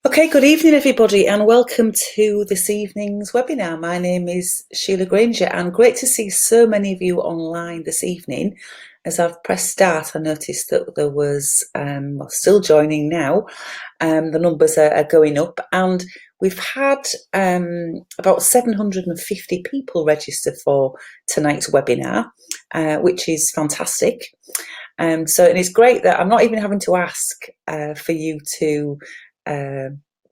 Okay, good evening, everybody, and welcome to this evening's webinar. My name is Sheila Granger, and great to see so many of you online this evening. As I've pressed start, I noticed that there was, still joining now, the numbers are going up, and we've had about 750 people register for tonight's webinar, which is fantastic. And it's great that I'm not even having to ask for you to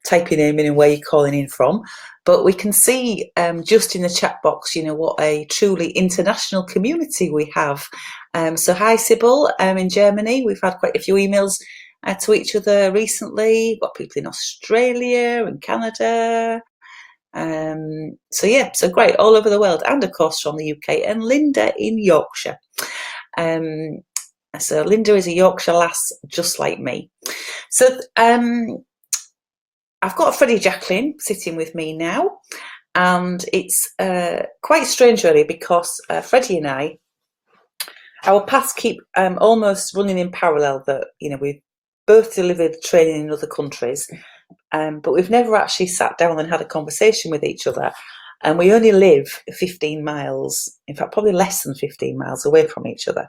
type your name in and where you're calling in from, but we can see just in the chat box, what a truly international community we have. So hi Sybil in Germany. We've had quite a few emails to each other recently. We've got people in Australia and Canada. So great, all over the world, and of course from the UK, and Linda in Yorkshire. So Linda is a Yorkshire lass just like me. So I've got Freddy Jacquin sitting with me now, and it's quite strange really, because Freddy and our paths keep almost running in parallel. That we've both delivered training in other countries, but we've never actually sat down and had a conversation with each other. And we only live 15 miles, in fact, probably less than 15 miles away from each other.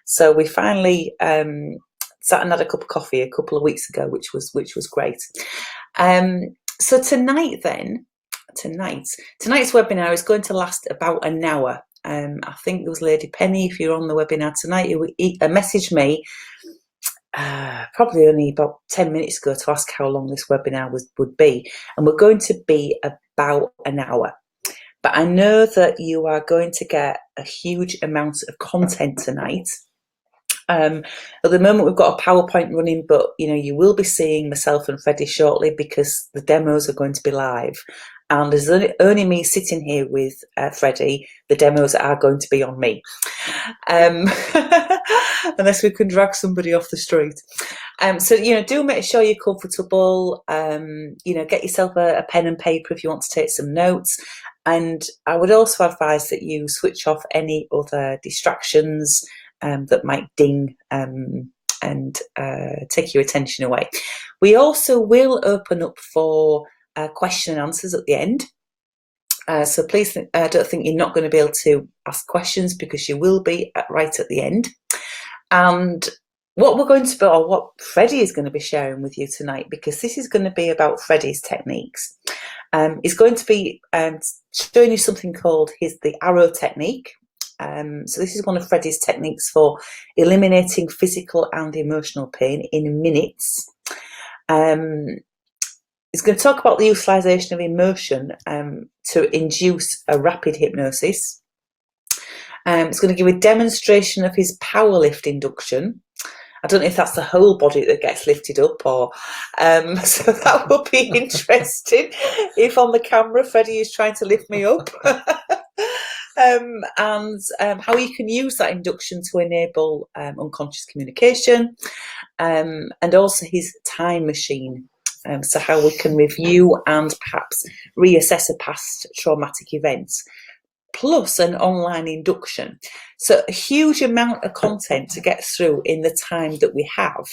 So we finally sat and had a cup of coffee a couple of weeks ago, which was great. So tonight's webinar is going to last about an hour. I think there was Lady Penny, if you're on the webinar tonight, who messaged me probably only about 10 minutes ago to ask how long this webinar would be, and we're going to be about an hour. But I know that you are going to get a huge amount of content tonight. At the moment we've got a PowerPoint running, but you will be seeing myself and Freddy shortly, because the demos are going to be live, and there's only me sitting here with Freddy. The demos are going to be on me, unless we can drag somebody off the street. So do make sure you're comfortable. Get yourself a pen and paper if you want to take some notes. And I would also advise that you switch off any other distractions that might ding and take your attention away. We also will open up for question and answers at the end. So please don't think you're not going to be able to ask questions, because you will be right at the end. And what we're going to be, or what Freddy is going to be sharing with you tonight, because this is going to be about Freddy's techniques, is going to be showing you something called the arrow technique. So this is one of Freddy's techniques for eliminating physical and emotional pain in minutes. It's going to talk about the utilisation of emotion to induce a rapid hypnosis. It's going to give a demonstration of his power lift induction. I don't know if that's the whole body that gets lifted up, or so that will be interesting if on the camera Freddy is trying to lift me up. And how you can use that induction to enable unconscious communication, and also his time machine, so how we can review and perhaps reassess a past traumatic event, plus an online induction. So a huge amount of content to get through in the time that we have.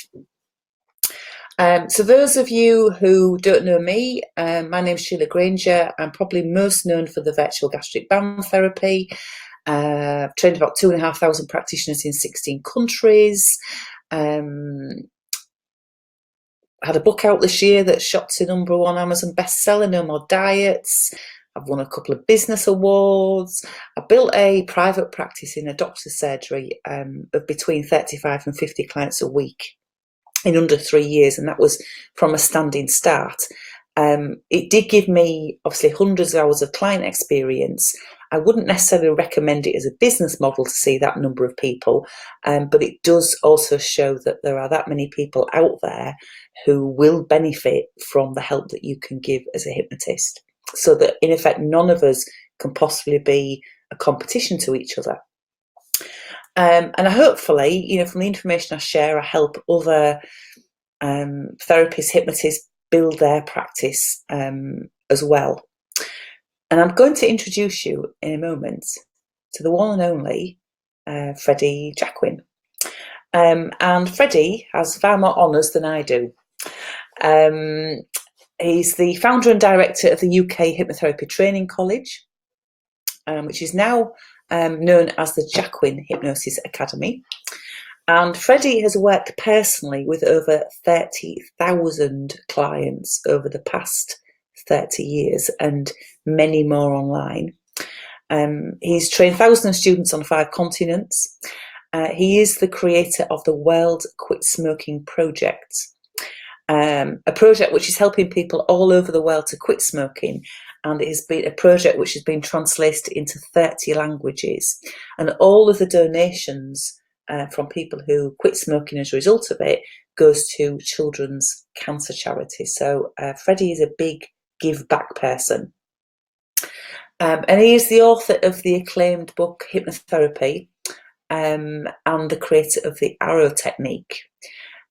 So those of you who don't know me, my name's Sheila Granger. I'm probably most known for the virtual gastric band therapy. I've trained about 2,500 practitioners in 16 countries. Had a book out this year that shot to #1 Amazon bestseller, No More Diets. I've won a couple of business awards. I built a private practice in a doctor's surgery of between 35 and 50 clients a week in under 3 years, and that was from a standing start. It did give me obviously hundreds of hours of client experience. I wouldn't necessarily recommend it as a business model to see that number of people, but it does also show that there are that many people out there who will benefit from the help that you can give as a hypnotist, so that in effect none of us can possibly be a competition to each other. And hopefully, from the information I share, I help other therapists, hypnotists build their practice as well. And I'm going to introduce you in a moment to the one and only Freddy Jacquin. And Freddy has far more honours than I do. He's the founder and director of the UK Hypnotherapy Training College, which is now known as the Jacquin Hypnosis Academy. And Freddy has worked personally with over 30,000 clients over the past 30 years and many more online. He's trained thousands of students on 5 continents. He is the creator of the World Quit Smoking Project, a project which is helping people all over the world to quit smoking, and it has been a project which has been translated into 30 languages, and all of the donations from people who quit smoking as a result of it goes to children's cancer charities. So Freddy is a big give back person. And he is the author of the acclaimed book Hypnotherapy, and the creator of the Arrow technique.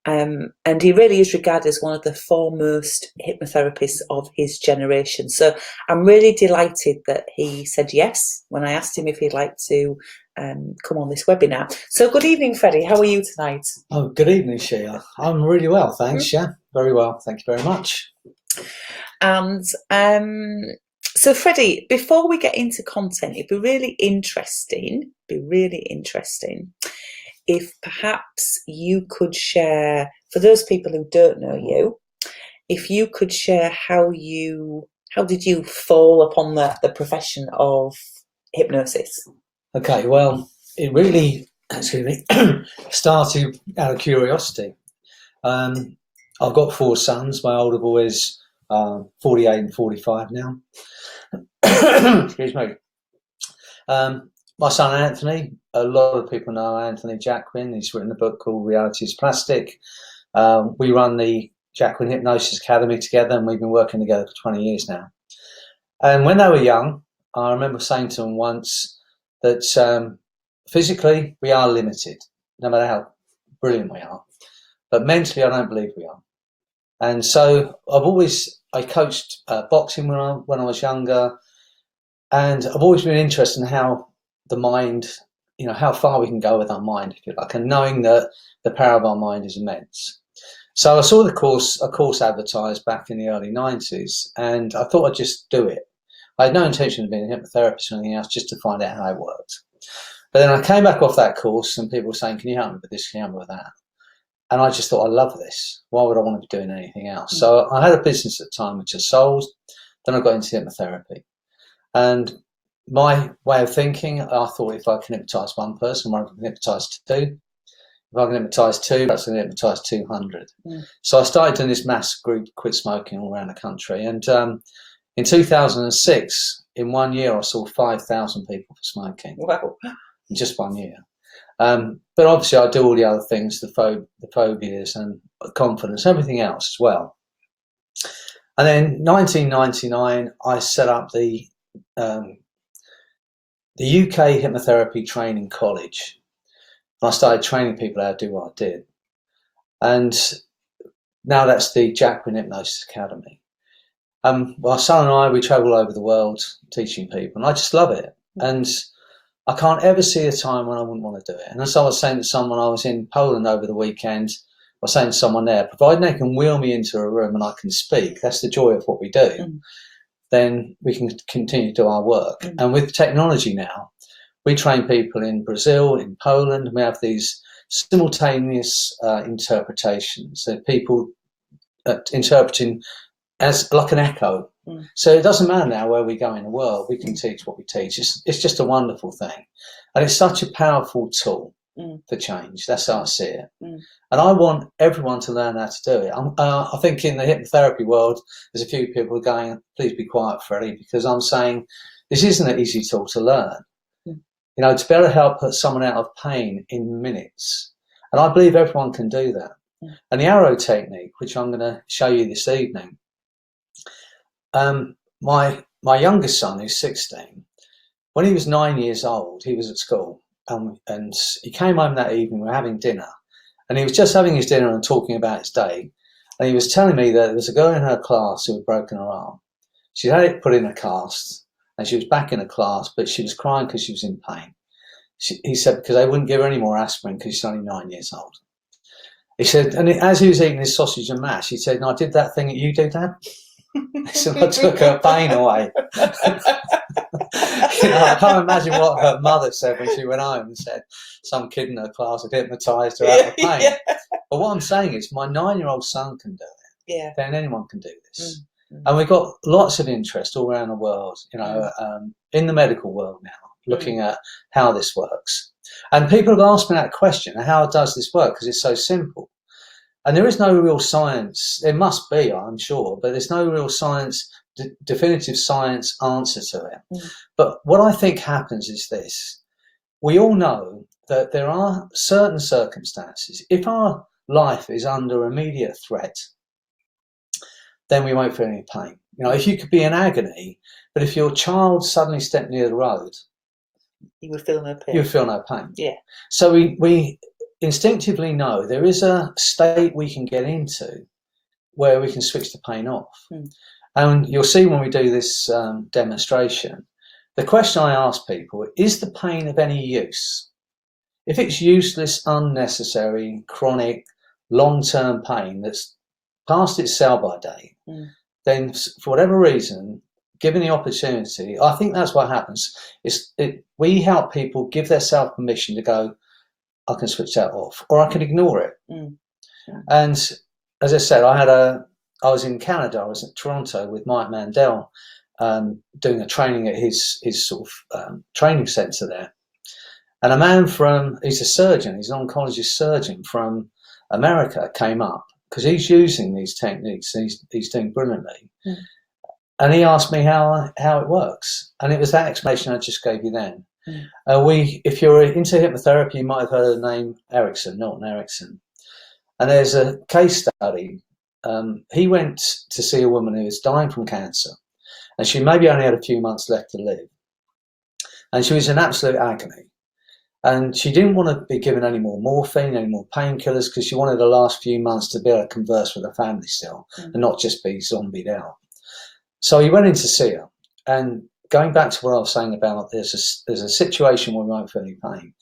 And he really is regarded as one of the foremost hypnotherapists of his generation. So I'm really delighted that he said yes when I asked him if he'd like to come on this webinar. So good evening, Freddy. How are you tonight? Oh, good evening, Sheila. I'm really well, thanks. Yeah, very well. Thank you very much. And so, Freddy, before we get into content, it'd be really interesting if perhaps you could share, for those people who don't know you, if you could share how did you fall upon the profession of hypnosis? Okay, well, it really started out of curiosity. I've got 4 sons. My older boy is 48 and 45 now. Excuse me. My son Anthony, a lot of people know Anthony Jacquin. He's written a book called Reality is Plastic. We run the Jacquin Hypnosis Academy together, and we've been working together for 20 years now. And when they were young, I remember saying to them once that physically we are limited, no matter how brilliant we are. But mentally, I don't believe we are. And so I coached boxing when I was younger, and I've always been interested in how the mind, how far we can go with our mind, if you like, and knowing that the power of our mind is immense. So I saw a course advertised back in the early 90s, and I thought I'd just do it. I had no intention of being a hypnotherapist or anything else, just to find out how it worked. But then I came back off that course, and people were saying, can you help me with this, can you help me with that? And I just thought, I love this. Why would I want to be doing anything else? Mm-hmm. So I had a business at the time which I sold. Then I got into hypnotherapy. And my way of thinking, I thought if I can hypnotise one person, I can hypnotise 2. If I can hypnotise 2, that's going to hypnotise 200. Mm. So I started doing this mass group quit smoking all around the country. And in 2006, in 1 year, I saw 5,000 people for smoking. Wow. In just 1 year. But obviously I do all the other things, the phobias and confidence, everything else as well. And then 1999, I set up the UK Hypnotherapy Training College. And I started training people how to do what I did. And now that's the Jacquin Hypnosis Academy. My son and I, we travel all over the world teaching people, and I just love it. And I can't ever see a time when I wouldn't want to do it. And as I was saying to someone, I was in Poland over the weekend, I was saying to someone there, providing they can wheel me into a room and I can speak, that's the joy of what we do, then we can continue to do our work. And with technology now, we train people in Brazil, in Poland, and we have these simultaneous interpretations. So people interpreting as like an echo. So it doesn't matter now where we go in the world, we can teach what we teach. It's just a wonderful thing. And it's such a powerful tool for change. That's how I see it. And I want everyone to learn how to do it. I think in the hypnotherapy world, there's a few people going, please be quiet, Freddie, because I'm saying this isn't an easy tool to learn. To be able to help put someone out of pain in minutes. And I believe everyone can do that. And the Arrow technique, which I'm going to show you this evening, my youngest son, who's 16, when he was 9 years old, he was at school, and he came home that evening. We were having dinner, and he was just having his dinner and talking about his day, and he was telling me that there was a girl in her class who had broken her arm. She had it put in a cast, and she was back in a class, but she was crying because she was in pain. He said because they wouldn't give her any more aspirin because she's only 9 years old. He said, and as he was eating his sausage and mash, he said, "No, I did that thing that you do, Dad." So I took her pain away. I can't imagine what her mother said when she went home and said some kid in her class had hypnotised her out of pain. Yeah. But what I'm saying is, my 9-year-old son can do it. Yeah. Then anyone can do this. And we've got lots of interest all around the world, in the medical world now, looking at how this works. And people have asked me that question: how does this work? Because it's so simple. And there is no real science. There must be, I'm sure, but there's no real science, definitive science answer to it. But what I think happens is this. We all know that there are certain circumstances. If our life is under immediate threat, then we won't feel any pain. If you could be in agony, but if your child suddenly stepped near the road, you would feel no pain. You would feel no pain. Yeah. So we instinctively know there is a state we can get into where we can switch the pain off. And you'll see when we do this demonstration, the question I ask people: is the pain of any use? If it's useless, unnecessary, chronic, long-term pain that's past its sell-by date, then for whatever reason, given the opportunity, I think that's what happens. We help people give themselves permission to go, I can switch that off, or I can ignore it. And as I said, I was in Canada. I was in Toronto with Mike Mandel, doing a training at his sort of training centre there. And a man he's a surgeon, he's an oncologist surgeon from America, came up because he's using these techniques. He's doing brilliantly. And he asked me how it works. And it was that explanation I just gave you then. If you're into hypnotherapy, you might have heard of the name Milton Erickson. And there's a case study. He went to see a woman who was dying from cancer, and she maybe only had a few months left to live. And she was in absolute agony. And she didn't want to be given any more morphine, any more painkillers, because she wanted the last few months to be able to converse with her family still and not just be zombied out. So he went in to see her. And going back to what I was saying about there's a situation where we won't feel any pain.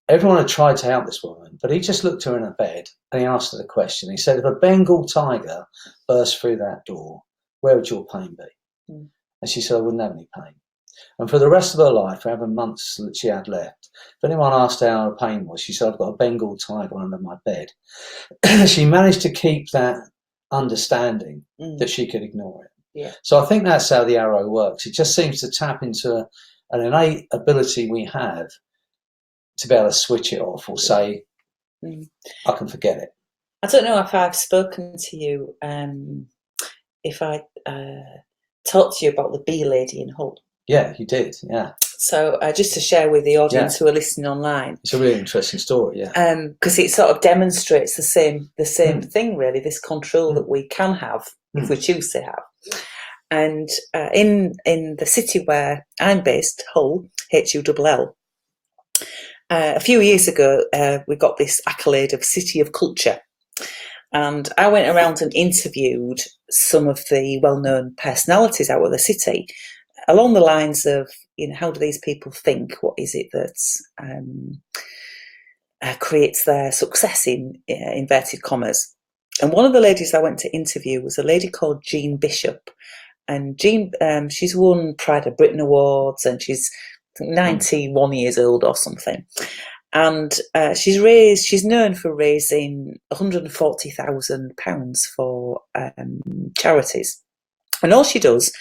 Everyone had tried to help this woman, but he just looked her in her bed and he asked her the question. He said, if a Bengal tiger burst through that door, where would your pain be? And she said, I wouldn't have any pain. And for the rest of her life, however months that she had left, if anyone asked her how her pain was, she said, I've got a Bengal tiger under my bed. She managed to keep that understanding that she could ignore it. Yeah. So I think that's how the arrow works. It just seems to tap into an innate ability we have to be able to switch it off or say, I can forget it. I don't know if I've spoken to you, if I talked to you about the bee lady in Hull. Yeah, you did, yeah. So just to share with the audience who are listening online. It's a really interesting story, yeah. Because it sort of demonstrates the same thing, really, this control that we can have if we choose to have. And in the city where I'm based, Hull, Hull, a few years ago, we got this accolade of City of Culture. And I went around and interviewed some of the well-known personalities out of the city along the lines of, how do these people think? What is it that creates their success in inverted commas? And one of the ladies I went to interview was a lady called Jean Bishop. And Jean, she's won Pride of Britain awards, and she's 91 years old or something. And she's known for raising £140,000 for charities. And all she does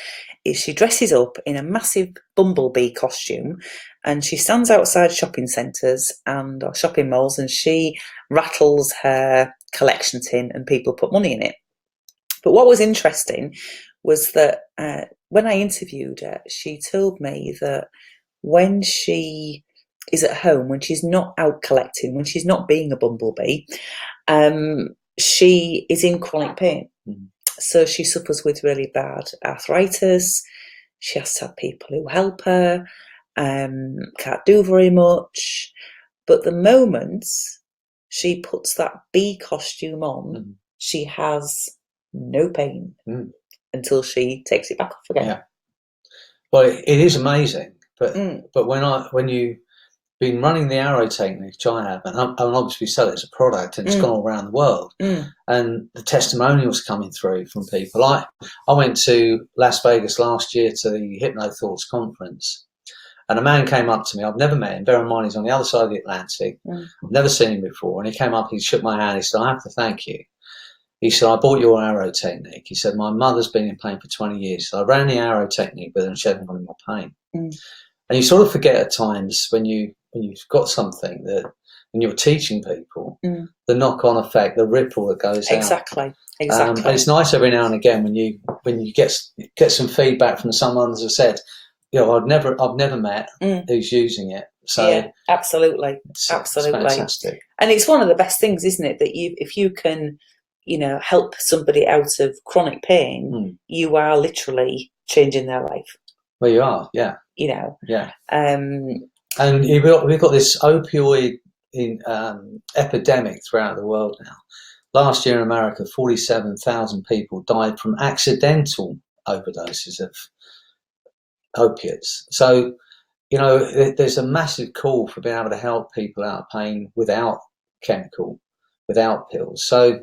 is she dresses up in a massive bumblebee costume, and she stands outside shopping centres or shopping malls, and she rattles her collection tin and people put money in it. But what was interesting was that when I interviewed her, she told me that when she is at home, when she's not out collecting, when she's not being a bumblebee, she is in chronic pain. So she suffers with really bad arthritis. She has to have people who help her, can't do very much. But the moment she puts that bee costume on, she has no pain until she takes it back off again. Yeah. Well, it is amazing. But when you been running the arrow technique, which I have, and I'm obviously sell it as a product, and it's gone all around the world. And the testimonials coming through from people. I went to Las Vegas last year to the Hypno Thoughts conference, and a man came up to me. I've never met him. Bear in mind, he's on the other side of the Atlantic. I've never seen him before. And he came up, he shook my hand. He said, I have to thank you. He said, I bought your arrow technique. He said, my mother's been in pain for 20 years. So I ran the arrow technique with her and she hasn't got any more pain. And you sort of forget at times when you've got something that, and you're teaching people, the knock-on effect, the ripple that goes out. Exactly. And it's nice every now and again when you get some feedback from someone who said, I've never met who's using it. So yeah, absolutely. It's fantastic. And it's one of the best things, isn't it, that if you can, help somebody out of chronic pain, you are literally changing their life. Well, you are, yeah. Yeah. And we've got this opioid epidemic throughout the world now. Last year in America, 47,000 people died from accidental overdoses of opiates. So, there's a massive call for being able to help people out of pain without chemical, without pills. So,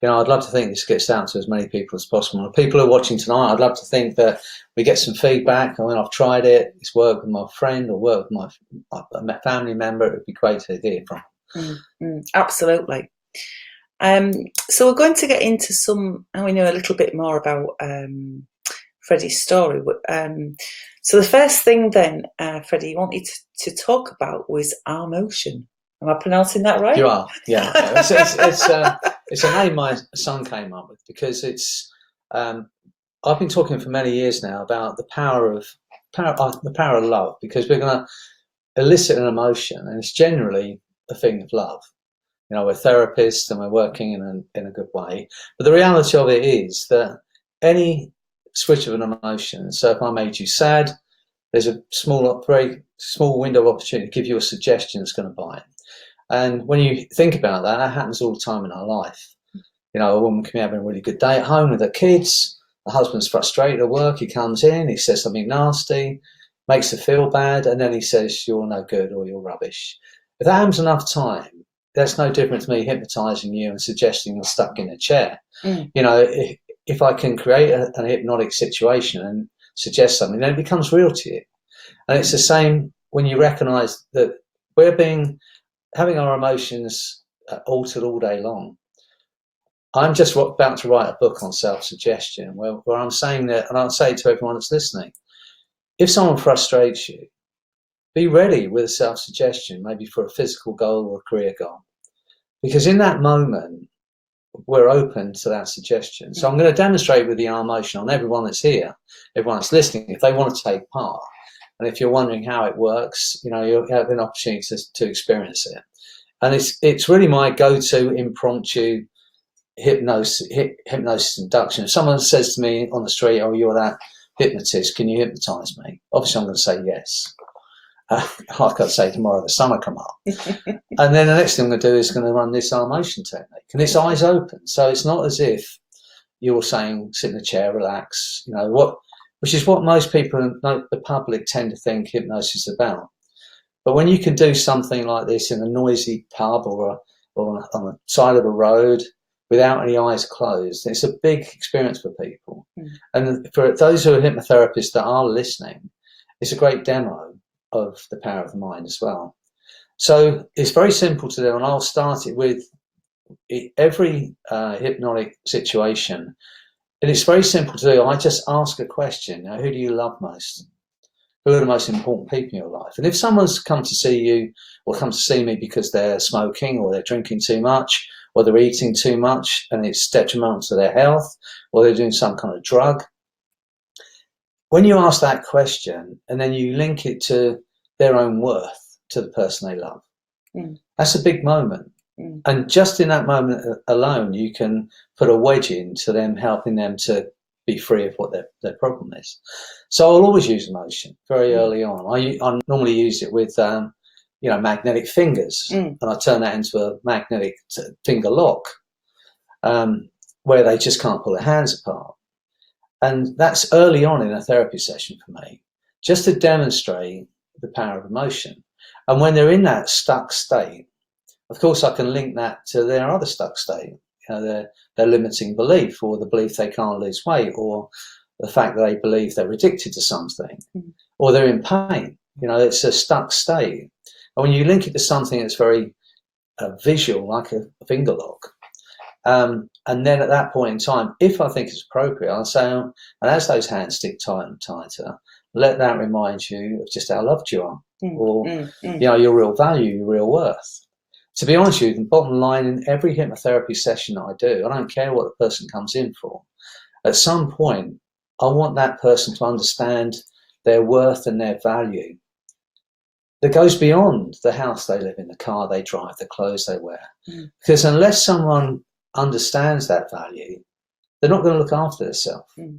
I'd love to think this gets down to as many people as possible. And people who are watching tonight, I'd love to think that we get some feedback. I've tried it. It's worked with my friend or worked with my family member. It would be great to hear from. Absolutely. So we're going to get into we know a little bit more about Freddy's story. So the first thing then, Freddy, you wanted to talk about was our motion. Am I pronouncing that right? You are, yeah. It's a name my son came up with because it's. I've been talking for many years now about the power of love, because we're going to elicit an emotion, and it's generally a thing of love. We're therapists and we're working in a good way, but the reality of it is that any switch of an emotion. So if I made you sad, there's a very small window of opportunity to give you a suggestion that's going to bite. And when you think about that, that happens all the time in our life. A woman can be having a really good day at home with her kids. The husband's frustrated at work. He comes in, he says something nasty, makes her feel bad, and then he says, you're no good or you're rubbish. If that happens enough time, that's no different to me hypnotizing you and suggesting you're stuck in a chair. If I can create an hypnotic situation and suggest something, then it becomes real to you. And it's the same when you recognize that we're having our emotions altered all day long. I'm just about to write a book on self-suggestion where I'm saying that, and I'll say it to everyone that's listening, if someone frustrates you, be ready with a self-suggestion, maybe for a physical goal or a career goal. Because in that moment, we're open to that suggestion. So I'm going to demonstrate with the arm motion on everyone that's here, everyone that's listening, if they want to take part. And if you're wondering how it works, you'll have an opportunity to experience it. And it's really my go-to impromptu hypnosis induction. If someone says to me on the street, oh, you're that hypnotist, can you hypnotize me? Obviously, I'm going to say yes. Like I say, tomorrow the sun will come up. And then the next thing I'm going to do is going to run this arm motion technique. And it's eyes open. So it's not as if you're saying, sit in a chair, relax, which is what most people in the public tend to think hypnosis is about. But when you can do something like this in a noisy pub or on the side of a road without any eyes closed, it's a big experience for people. And for those who are hypnotherapists that are listening, it's a great demo of the power of the mind as well. So it's very simple to do, and I'll start it with every hypnotic situation. And it's very simple to do. I just ask a question. Who do you love most? Who are the most important people in your life? And if someone's come to see you or come to see me because they're smoking or they're drinking too much or they're eating too much and it's detrimental to their health or they're doing some kind of drug, when you ask that question and then you link it to their own worth, to the person they love, that's a big moment. And just in that moment alone, you can put a wedge into them, helping them to be free of what their problem is. So I'll always use emotion very early on. I normally use it with, magnetic fingers, and I turn that into a magnetic finger lock, where they just can't pull their hands apart. And that's early on in a therapy session for me, just to demonstrate the power of emotion. And when they're in that stuck state, of course, I can link that to their other stuck state, their limiting belief, or the belief they can't lose weight, or the fact that they believe they're addicted to something, or they're in pain. It's a stuck state. And when you link it to something that's very visual, like a finger lock, and then at that point in time, if I think it's appropriate, I'll say, and as those hands stick tighter and tighter, let that remind you of just how loved you are, or your real value, your real worth. To be honest with you, the bottom line in every hypnotherapy session that I do, I don't care what the person comes in for. At some point, I want that person to understand their worth and their value that goes beyond the house they live in, the car they drive, the clothes they wear. Because unless someone understands that value, they're not going to look after themselves. I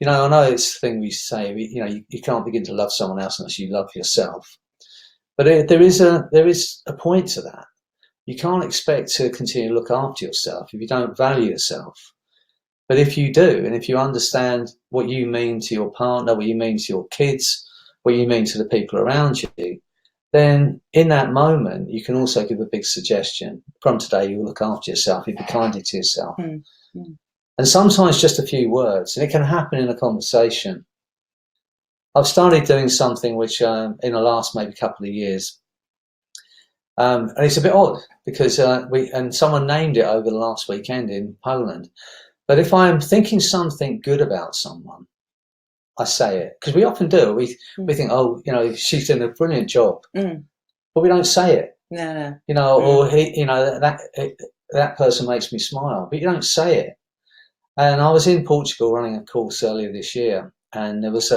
know it's the thing we say, you can't begin to love someone else unless you love yourself. But there is a point to that. You can't expect to continue to look after yourself if you don't value yourself. But if you do, and if you understand what you mean to your partner, what you mean to your kids, what you mean to the people around you, then in that moment, you can also give a big suggestion. From today, you'll look after yourself, you'll be kinder to yourself. And sometimes just a few words, and it can happen in a conversation. I've started doing something which in the last maybe couple of years, and it's a bit odd because someone named it over the last weekend in Poland. But if I'm thinking something good about someone, I say it, because we often do. We think, she's doing a brilliant job, but we don't say it. No. Or that person makes me smile, but you don't say it. And I was in Portugal running a course earlier this year, and there was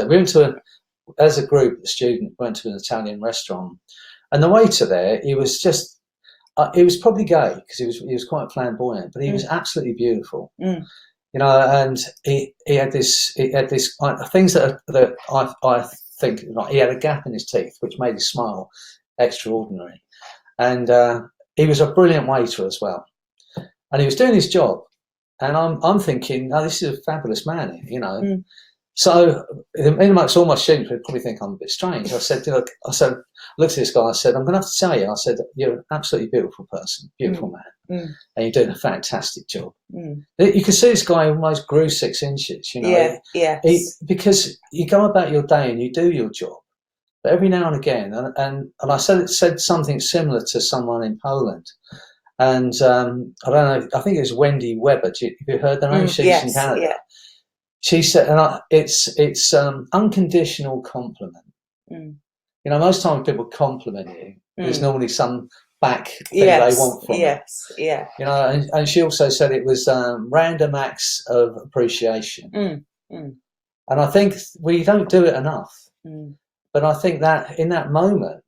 as a group, the student went to an Italian restaurant. And the waiter there, he was he was probably gay because he was quite flamboyant, but he was absolutely beautiful. And he had this things that I think, like, he had a gap in his teeth which made his smile extraordinary. And he was a brilliant waiter as well. And he was doing his job, and I'm thinking, oh, this is a fabulous man, So amongst all my students would probably think I'm a bit strange. I said, look at this guy. I said, I'm going to have to tell you. I said, you're an absolutely beautiful person, beautiful man, and you're doing a fantastic job. You can see this guy almost grew 6 inches. Because you go about your day and you do your job, but every now and again, and I said something similar to someone in Poland. And I don't know, I think it was Wendy Webber. Have you heard that name? She's in Canada. Yeah. She said, and it's unconditional compliment. Most times people compliment you, there's normally some back thing they want from it. And she also said it was random acts of appreciation. And I think we don't do it enough. But I think that in that moment,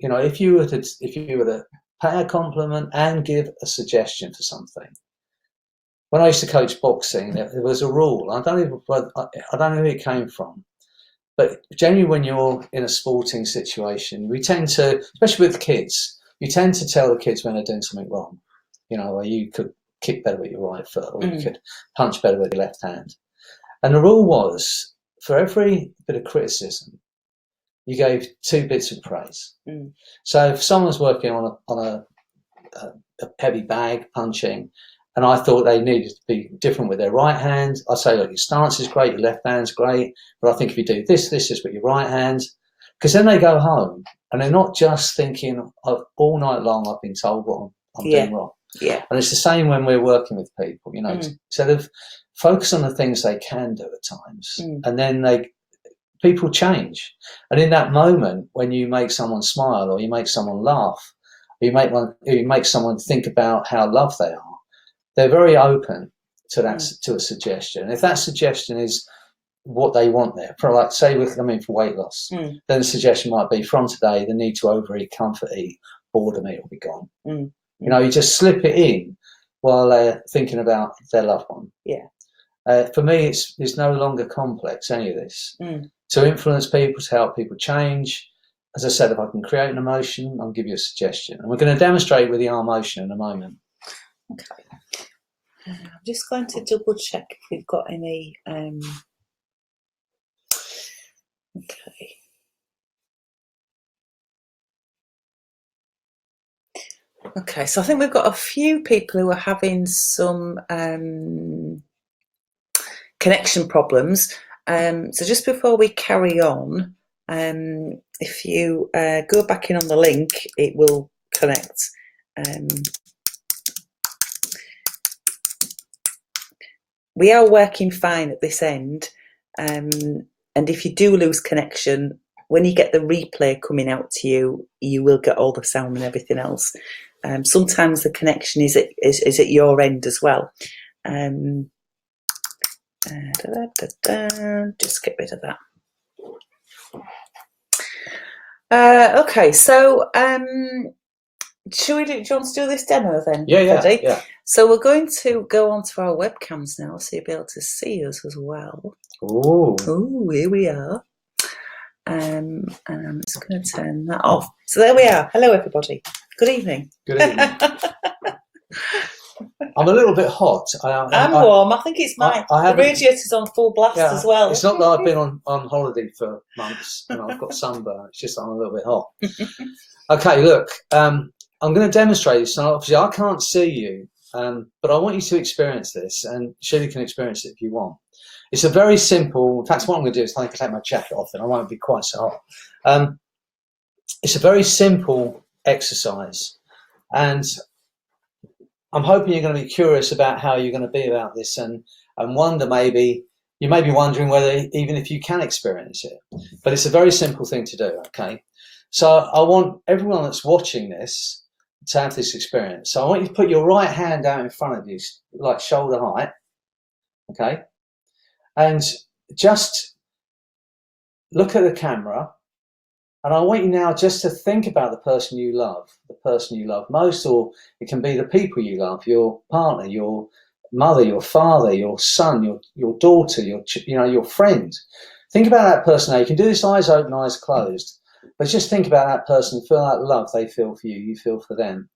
if you were to pay a compliment and give a suggestion for something. When I used to coach boxing, there was a rule. I don't know who it came from, but generally when you're in a sporting situation, we tend to, especially with kids, you tend to tell the kids when they're doing something wrong. Where you could kick better with your right foot, or you could punch better with your left hand. And the rule was, for every bit of criticism, you gave 2 bits of praise. So if someone's working on a heavy bag, punching, and I thought they needed to be different with their right hand, I say, look, your stance is great, your left hand's great, but I think if you do this is with your right hand. Because then they go home and they're not just thinking of all night long, I've been told what I'm doing wrong. And it's the same when we're working with people, instead of focus on the things they can do at times, and then people change. And in that moment, when you make someone smile, or you make someone laugh, or you make someone think about how loved they are, they're very open to that, to a suggestion. And if that suggestion is what they want there, for for weight loss, then the suggestion might be, from today, the need to overeat, comfort eat, boredom eat will be gone. You just slip it in while they're thinking about their loved one. For me, it's no longer complex, any of this. To influence people, to help people change. As I said, if I can create an emotion, I'll give you a suggestion. And we're going to demonstrate with the arm motion in a moment. Okay. I'm just going to double check if we've got any. Okay. Okay, so I think we've got a few people who are having some connection problems. So just before we carry on, if you go back in on the link, it will connect. We are working fine at this end, and if you do lose connection, when you get the replay coming out to you, you will get all the sound and everything else. Sometimes the connection is at your end as well. Just get rid of that. Okay, so do you want to do this demo then? Yeah. So we're going to go onto our webcams now, so you'll be able to see us as well. Ooh, here we are. And I'm just going to turn that off. So there we are. Hello, everybody. Good evening. Good evening. I'm a little bit hot. I'm warm. I think it's the radiator's on full blast as well. It's not that I've been on holiday for months and I've got sunburn. It's just that I'm a little bit hot. Okay, look, I'm going to demonstrate this. So obviously, I can't see you, but I want you to experience this, and Shirley can experience it if you want. It's a very simple. In fact, what I'm going to do is I can take my jacket off, and I won't be quite so hot. It's a very simple exercise, and I'm hoping you're going to be curious about how you're going to be about this, and wonder you may be wondering whether even if you can experience it. But it's a very simple thing to do. Okay, so I want everyone that's watching this to have this experience. So I want you to put your right hand out in front of you, like shoulder height. Okay. And just look at the camera, and I want you now just to think about the person you love most, or it can be the people you love, your partner, your mother, your father, your son, your daughter, your friend. Think about that person now. You can do this eyes open, eyes closed, but just think about that person, feel that love they feel for you, you feel for them.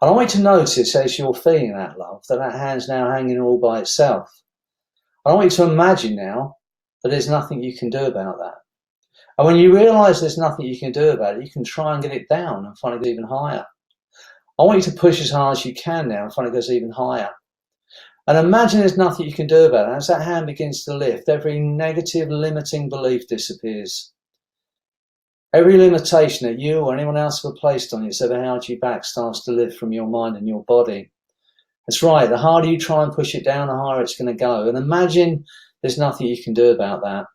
And I want you to notice as you're feeling that love, that hand's now hanging all by itself. I want you to imagine now that there's nothing you can do about that. And when you realise there's nothing you can do about it, you can try and get it down and find it even higher. I want you to push as hard as you can now and find it goes even higher. And imagine there's nothing you can do about it. As that hand begins to lift, every negative limiting belief disappears. Every limitation that you or anyone else have placed on you that's ever held you back starts to lift from your mind and your body. That's right. The harder you try and push it down, the higher it's going to go. And imagine there's nothing you can do about that.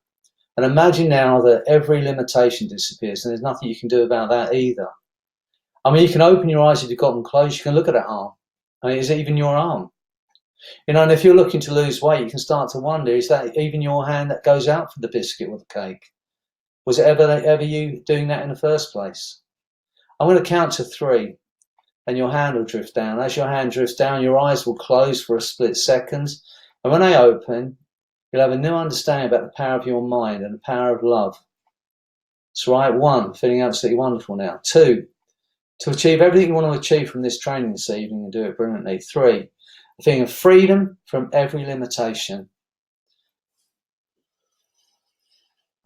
And imagine now that every limitation disappears, and there's nothing you can do about that either. I mean, you can open your eyes if you've got them closed. You can look at that arm. I mean, is it even your arm? And if you're looking to lose weight, you can start to wonder, is that even your hand that goes out for the biscuit or the cake? Was it ever you doing that in the first place? I'm going to count to 3. And your hand will drift down. As your hand drifts down, your eyes will close for a split second. And when they open, you'll have a new understanding about the power of your mind and the power of love. That's right. 1, feeling absolutely wonderful now. 2, to achieve everything you want to achieve from this training this evening and do it brilliantly. 3, a feeling of freedom from every limitation.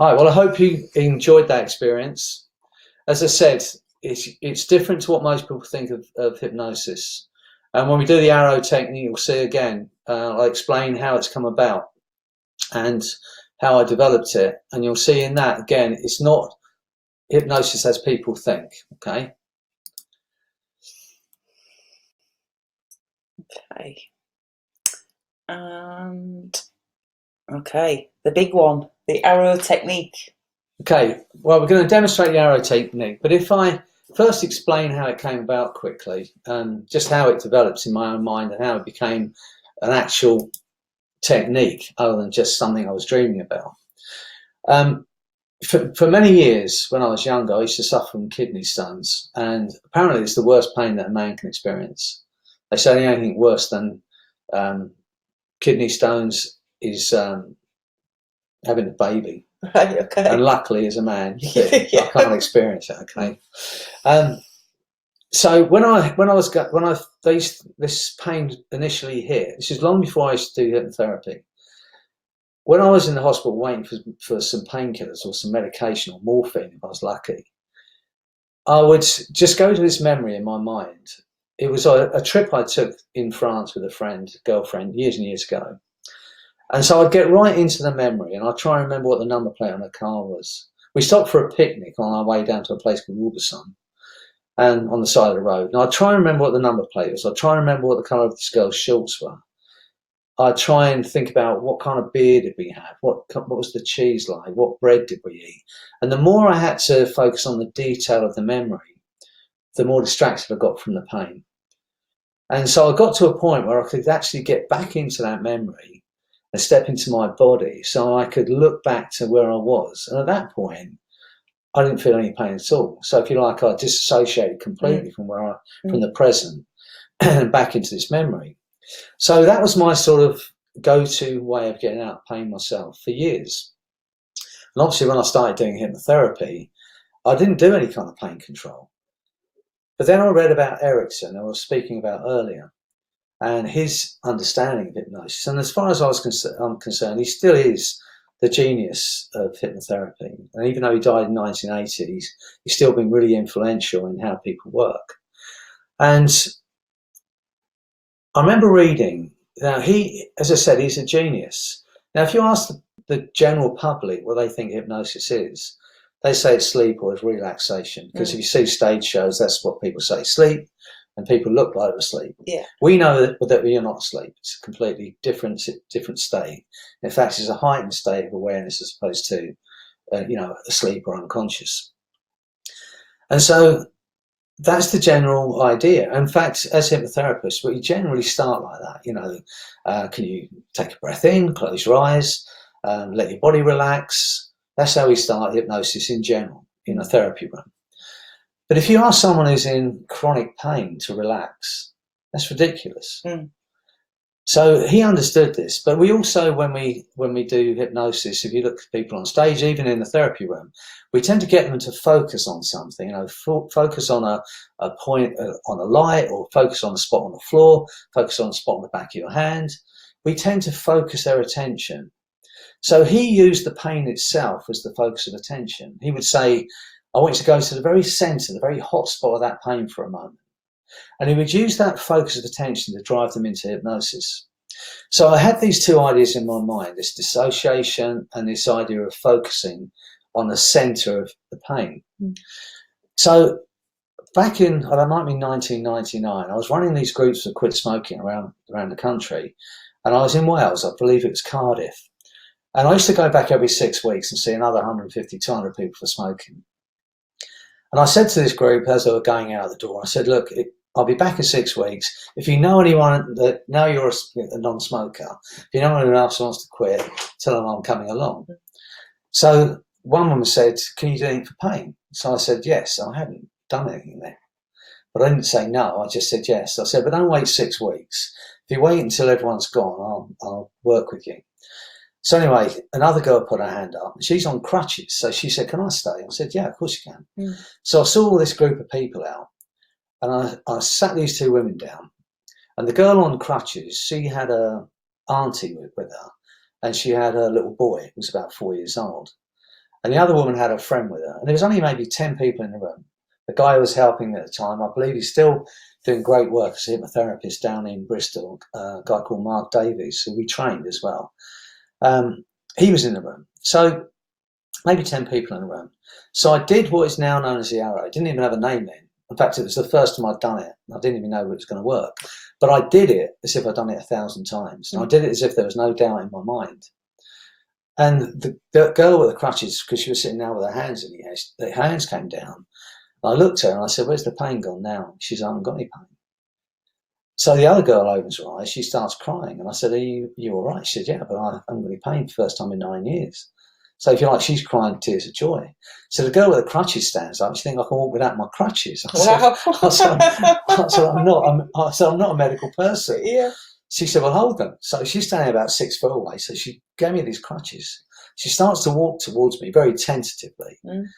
All right. Well, I hope you enjoyed that experience. As I said, it's different to what most people think of hypnosis. And when we do the arrow technique, you'll see again, I explain how it's come about and how I developed it. And you'll see in that, again, it's not hypnosis as people think, okay? Okay. And, okay, the big one, the arrow technique. Okay, well, we're going to demonstrate the arrow technique, but if I first explain how it came about quickly, just how it develops in my own mind and how it became an actual technique other than just something I was dreaming about. For many years when I was younger, I used to suffer from kidney stones, and apparently it's the worst pain that a man can experience. They say the only thing worse than kidney stones is having a baby. Right, okay. And luckily, as a man, I can't experience it. Okay. So this pain initially hit, this is long before I used to do hypnotherapy. When I was in the hospital waiting for some painkillers or some medication or morphine, if I was lucky, I would just go to this memory in my mind it was a trip I took in France with girlfriend, years and years ago. And so I'd get right into the memory, and I'd try and remember what the number plate on the car was. We stopped for a picnic on our way down to a place called Warburton, and on the side of the road. And I'd try and remember what the number plate was. I'd try and remember what the colour of this girl's shorts were. I'd try and think about what kind of beer did we have, what was the cheese like, what bread did we eat. And the more I had to focus on the detail of the memory, the more distracted I got from the pain. And so I got to a point where I could actually get back into that memory and step into my body so I could look back to where I was. And at that point, I didn't feel any pain at all. So if you like, I disassociated completely from the present and back into this memory. So that was my sort of go-to way of getting out of pain myself for years. And obviously when I started doing hypnotherapy, I didn't do any kind of pain control. But then I read about Erickson, who I was speaking about earlier, and his understanding of hypnosis. And as far as I'm concerned, he still is the genius of hypnotherapy. And even though he died in 1980, he's still been really influential in how people work. And I remember reading, now he, as I said, he's a genius. Now, if you ask the general public what they think hypnosis is, they say it's sleep or it's relaxation. Because if you see stage shows, that's what people say, sleep, and people look like they're asleep. Yeah. We know that you're not asleep. It's a completely different state. In fact, it's a heightened state of awareness as opposed to, asleep or unconscious. And so that's the general idea. In fact, as hypnotherapists, we generally start like that. Can you take a breath in, close your eyes, let your body relax? That's how we start hypnosis in general in a therapy room. But if you ask someone who's in chronic pain to relax, that's ridiculous. So he understood this. But we also, when we do hypnosis, if you look at people on stage, even in the therapy room, we tend to get them to focus on something, focus on a point on a light, or focus on a spot on the floor, focus on a spot on the back of your hand. We tend to focus their attention. So he used the pain itself as the focus of attention. He would say, I want you to go to the very center, the very hot spot of that pain for a moment. And he would use that focus of attention to drive them into hypnosis. So I had these two ideas in my mind, this dissociation and this idea of focusing on the center of the pain. So back in, I might be 1999, I was running these groups for quit smoking around the country. And I was in Wales, I believe it was Cardiff. And I used to go back every 6 weeks and see another 150, 200 people for smoking. And I said to this group as they were going out the door, I said, look, I'll be back in 6 weeks. If you know anyone that now you're a non-smoker, if you know anyone else who wants to quit, tell them I'm coming along. So one woman said, can you do anything for pain? So I said, yes. I hadn't done anything there. But I didn't say no, I just said yes. I said, but don't wait 6 weeks. If you wait until everyone's gone, I'll work with you. So anyway, another girl put her hand up. She's on crutches. So she said, can I stay? I said, yeah, of course you can. So I saw all this group of people out, and I sat these two women down. And the girl on crutches, she had a auntie with her, and she had a little boy who was about 4 years old. And the other woman had a friend with her. And there was only maybe 10 people in the room. The guy who was helping me at the time, I believe he's still doing great work as a hypnotherapist down in Bristol, a guy called Mark Davies, who we trained as well. He was in the room. So maybe 10 people in the room. So I did what is now known as the arrow. I didn't even have a name then. In fact, it was the first time I'd done it. I didn't even know it was going to work. But I did it as if I'd done it 1,000 times. And I did it as if there was no doubt in my mind. And the girl with the crutches, because she was sitting there with her hands in the air, the hands came down. And I looked at her and I said, where's the pain gone now? She said, I haven't got any pain. So the other girl opens her eyes, she starts crying. And I said, are you all right? She said, yeah, but I haven't got any pain for the first time in 9 years. So if you like, she's crying tears of joy. So the girl with the crutches stands up. She thinks I can walk without my crutches. I said, I'm not a medical person. Yeah. She said, well, hold them. So she's standing about 6 foot away. So she gave me these crutches. She starts to walk towards me very tentatively. And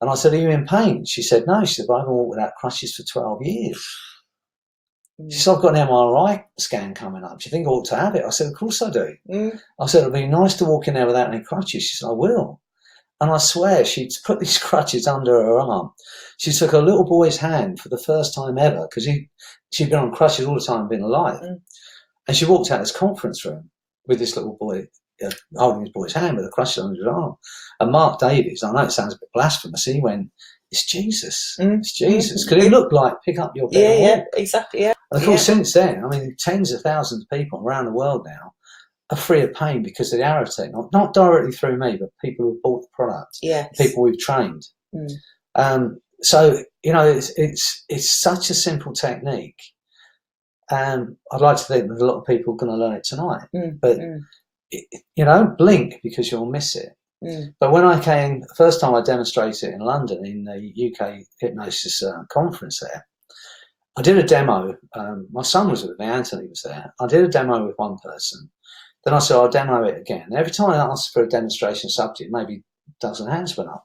I said, are you in pain? She said, no. She said, but I haven't walked without crutches for 12 years. She said, I've got an MRI scan coming up. Do you think I ought to have it? I said, of course I do. I said, it'd be nice to walk in there without any crutches. She said, I will. And I swear she'd put these crutches under her arm. She took a little boy's hand for the first time ever, because she'd been on crutches all the time, been alive. And she walked out of this conference room with this little boy holding his boy's hand with a crutches under his arm. And Mark Davies, I know it sounds a bit blasphemous, he went, "It's Jesus. It's Jesus." Because he looked like pick up your bed and walk. Exactly, yeah. And of course, since then, I mean, tens of thousands of people around the world now are free of pain because of the arrow technique. Not directly through me, but people who've bought the product, people we've trained. So, you know, it's such a simple technique. And I'd like to think that a lot of people are going to learn it tonight. But, you know, blink because you'll miss it. But when I came, the first time I demonstrated it in London in the UK hypnosis conference there, I did a demo. My son was with me, Anthony was there. I did a demo with one person. Then I said, I'll demo it again. And every time I asked for a demonstration subject, maybe a dozen hands went up.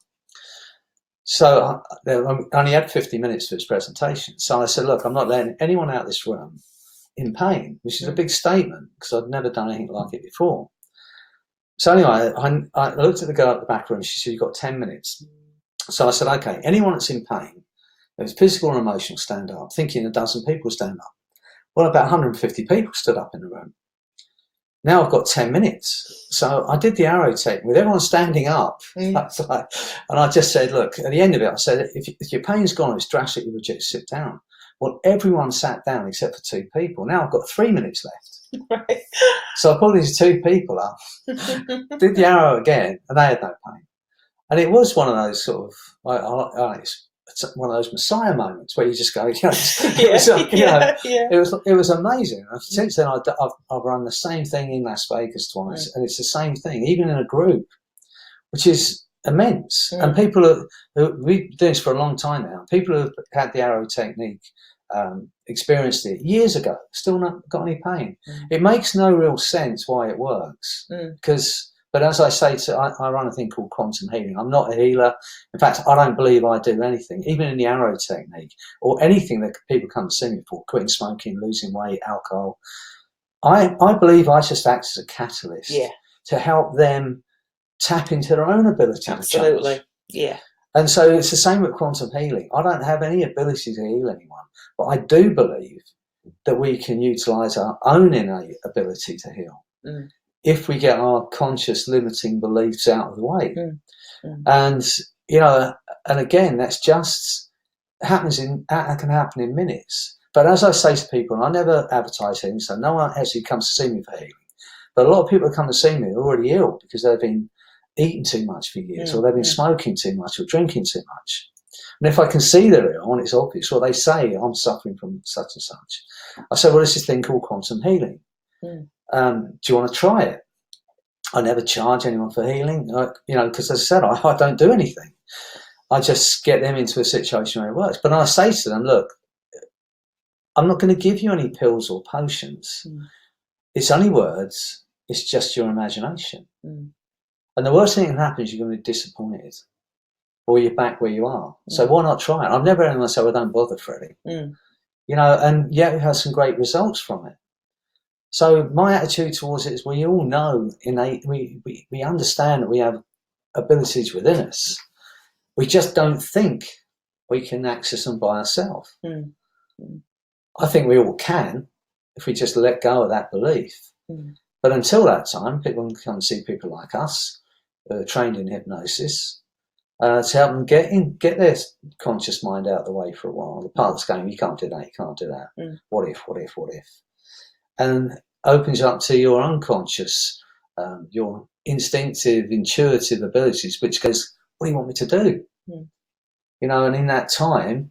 So I only had 50 minutes for his presentation. So I said, look, I'm not letting anyone out of this room in pain, which is a big statement because I'd never done anything like it before. So anyway, I looked at the girl at the back room. She said, you've got 10 minutes. So I said, okay, anyone that's in pain, if it's physical or emotional, stand up. Thinking a dozen people stand up. Well, about 150 people stood up in the room. Now I've got 10 minutes. So I did the arrow technique with everyone standing up. And I just said, look, at the end of it, I said, if your pain's gone, it's drastically reduced, sit down. Well, everyone sat down except for 2 people. Now I've got 3 minutes left. Right. So I pulled these 2 people up, did the arrow again, and they had no pain. And it was one of those sort of, it's one of those Messiah moments where you just go, you know, it was amazing. And since then, I've run the same thing in Las Vegas twice, and it's the same thing, even in a group, which is immense. And people we've been doing this for a long time now. People who have had the arrow technique, experienced it years ago, still not got any pain. It makes no real sense why it works, but as I say, I run a thing called quantum healing. I'm not a healer. In fact, I don't believe I do anything, even in the arrow technique or anything that people come to see me for, quitting smoking, losing weight, alcohol. I believe I just act as a catalyst to help them tap into their own ability to change. Yeah. And so it's the same with quantum healing. I don't have any ability to heal anyone, but I do believe that we can utilize our own innate ability to heal if we get our conscious limiting beliefs out of the way. And, you know, and again, that's just can happen in minutes. But as I say to people, and I never advertise healing, so no one actually comes to see me for healing. But a lot of people that come to see me are already ill because they've been eating too much for years, or they've been smoking too much or drinking too much. And if I can see they're ill and it's obvious, or they say I'm suffering from such and such, I say, well, there's this thing called quantum healing. Do you want to try it? I never charge anyone for healing, you know, because as I said, I don't do anything. I just get them into a situation where it works. But I say to them, look, I'm not going to give you any pills or potions. It's only words. It's just your imagination. And the worst thing that can happen is you're going to be disappointed, or you're back where you are. So why not try it? I've never heard anyone say, well, don't bother, Freddie. You know, and yet we've had some great results from it. So my attitude towards it is we all know we understand that we have abilities within us. We just don't think we can access them by ourselves. I think we all can if we just let go of that belief. But until that time, people can come and see people like us, trained in hypnosis, to help them get their conscious mind out of the way for a while. The part that's going, you can't do that, you can't do that. What if? And opens up to your unconscious, your instinctive, intuitive abilities, which goes, what do you want me to do? You know, and in that time,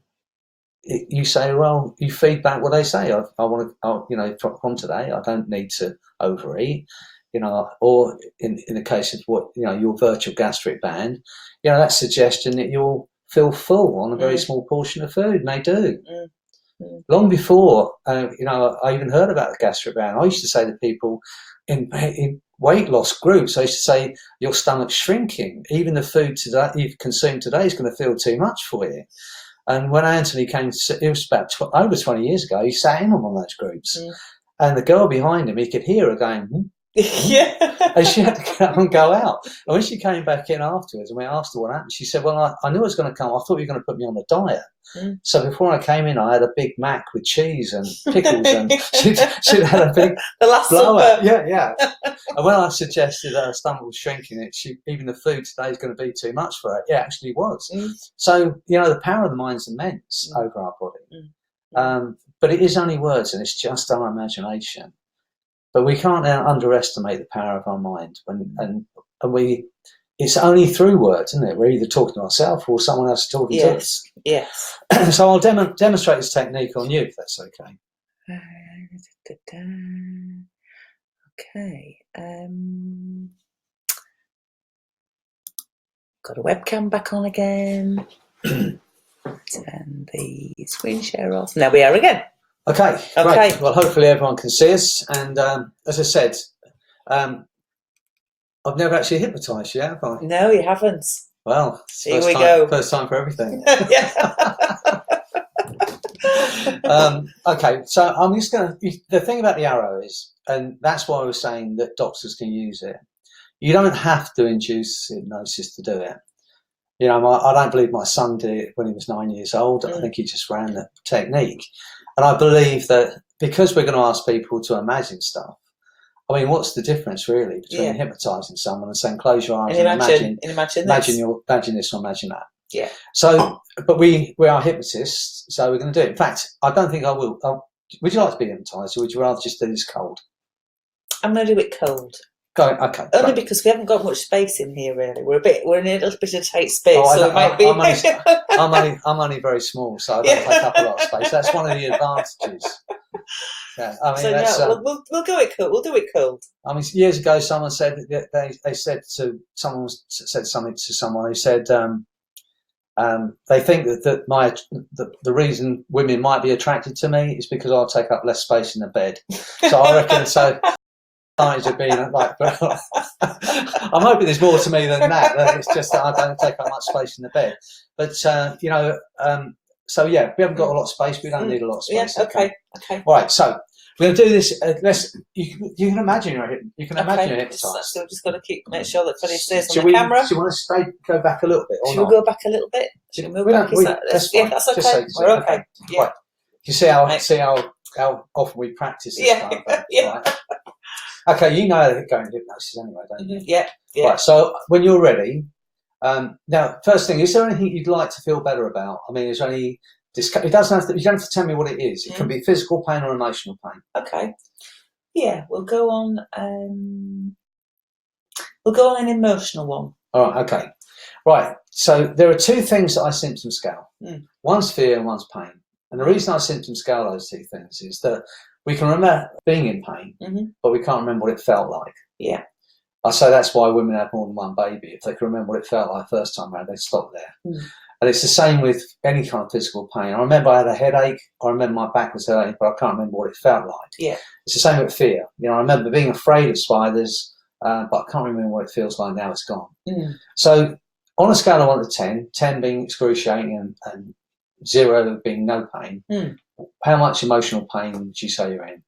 you say, well, you feed back what they say. I want to, you know, from today, I don't need to overeat, you know, or in the case of what, you know, your virtual gastric band, you know, that suggestion that you'll feel full on a very small portion of food, and they do. Long before, you know, I even heard about the gastric band, I used to say to people in weight loss groups, I used to say, your stomach's shrinking. Even the food today you've consumed today is going to feel too much for you. And when Anthony came, it was about over 20 years ago, he sat in on one of those groups. And the girl behind him, he could hear her going, Yeah. And she had to get up and go out. And when she came back in afterwards and we asked her what happened, she said, well, I knew I was going to come. I thought you were going to put me on a diet. So before I came in, I had a Big Mac with cheese and pickles, and she'd had a big The Last blowout. Supper. Yeah. And when I suggested that her stomach was shrinking, even the food today is going to be too much for her. It actually was. So, the power of the mind's immense over our body. But it is only words, and it's just our imagination. But we can't underestimate the power of our mind. It's only through words, isn't it? We're either talking to ourselves or someone else talking to us. Yes. So I'll demonstrate this technique on you, if that's okay. Okay. Got a webcam back on again. Turn the screen share off. There we are again. Okay. Great. Well, hopefully everyone can see us. And as I said, I've never actually hypnotised you, have I? No, you haven't. Well, here we go. First time for everything. Yeah. Okay, so I'm just going to. The thing about the arrow is, and that's why I was saying that doctors can use it. You don't have to induce hypnosis to do it. I don't believe my son did it when he was 9 years old. I think he just ran the technique. And I believe that because we're going to ask people to imagine stuff, I mean, what's the difference really between hypnotising someone and saying, close your eyes and imagine this or imagine that? Yeah. So, but we are hypnotists, so we're going to do it. In fact, I don't think I will. Would you like to be hypnotised, or would you rather just do this cold? I'm going to do it cold. Okay. Only because we haven't got much space in here, really. We're in a little bit of tight space, so it might be. I'm only very small, so I don't take up a lot of space. That's one of the advantages. Yeah, I mean, so we'll go it cold. We'll do it cold. I mean, years ago, someone said they said something to someone who said they think that the reason women might be attracted to me is because I'll take up less space in the bed. So I reckon so. Of being like, I'm hoping there's more to me than that. It's just that I don't take up much space in the bed. But so yeah, we haven't got a lot of space. We don't need a lot of space. Yeah. Okay. All right. So we're going to do this. You can imagine you're hypnotised. So we've just got to make sure that Freddy stays on the camera. Do you want to go back a little bit? Should we go back a little bit? Should we move back? Yeah, that's okay. We're okay. Yeah. Right. You see how often we practice this kind of thing, yeah. Right? Okay, you know how to go into hypnosis anyway, don't you? Yeah. Right, so when you're ready, now, first thing, is there anything you'd like to feel better about? I mean, is there any... It doesn't have to, you don't have to tell me what it is. It can be physical pain or emotional pain. Okay. Yeah, we'll go on an emotional one. All right, okay. Right, so there are two things that I symptom scale. One's fear and one's pain. And the reason I symptom scale those two things is that we can remember being in pain, but we can't remember what it felt like. Yeah. I say that's why women have more than one baby. If they can remember what it felt like the first time around, they stop there. And it's the same with any kind of physical pain. I remember I had a headache. I remember my back was hurting, but I can't remember what it felt like. Yeah. It's the same with fear. I remember being afraid of spiders, but I can't remember what it feels like now. It's gone. So on a scale of 1 to 10, 10 being excruciating and 0 being no pain, how much emotional pain would you say you're in?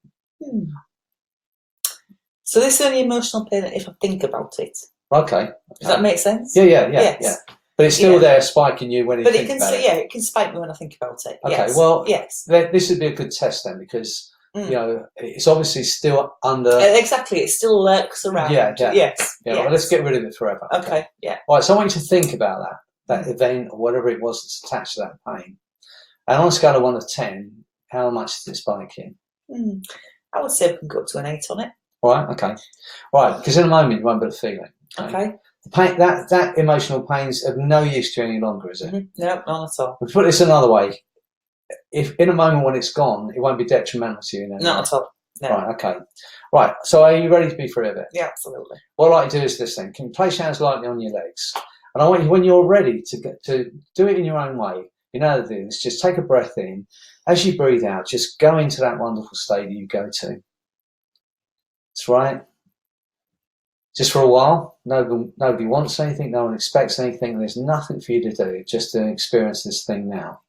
So this is only emotional pain if I think about it. Okay. Does that make sense? Yeah. Yes. But it's still there spiking you when you think about it. Yeah, it can spike me when I think about it. Okay, yes. Well, yes. This would be a good test then, because it's obviously still under... Exactly, it still lurks around. Yeah. Yes. Well, let's get rid of it forever. Okay, yeah. All right, so I want you to think about that event or whatever it was that's attached to that pain. And on a scale of 1 to 10, how much is it spiking? I would say we can go up to an 8 on it. All right, okay. All right, because in a moment you won't be able to feel it. Okay. The pain, that emotional pain's of no use to you any longer, is it? No, not at all. We'll put this another way. If in a moment when it's gone, it won't be detrimental to you. Not at all. No. Right, okay. Right, so are you ready to be free of it? Yeah, absolutely. What I'd like to do is this thing. Can you place your hands lightly on your legs? And I want you, when you're ready to do it in your own way, you know the thing is just take a breath in. As you breathe out, just go into that wonderful state that you go to. That's right. Just for a while. Nobody wants anything. No one expects anything. There's nothing for you to do. Just to experience this thing now.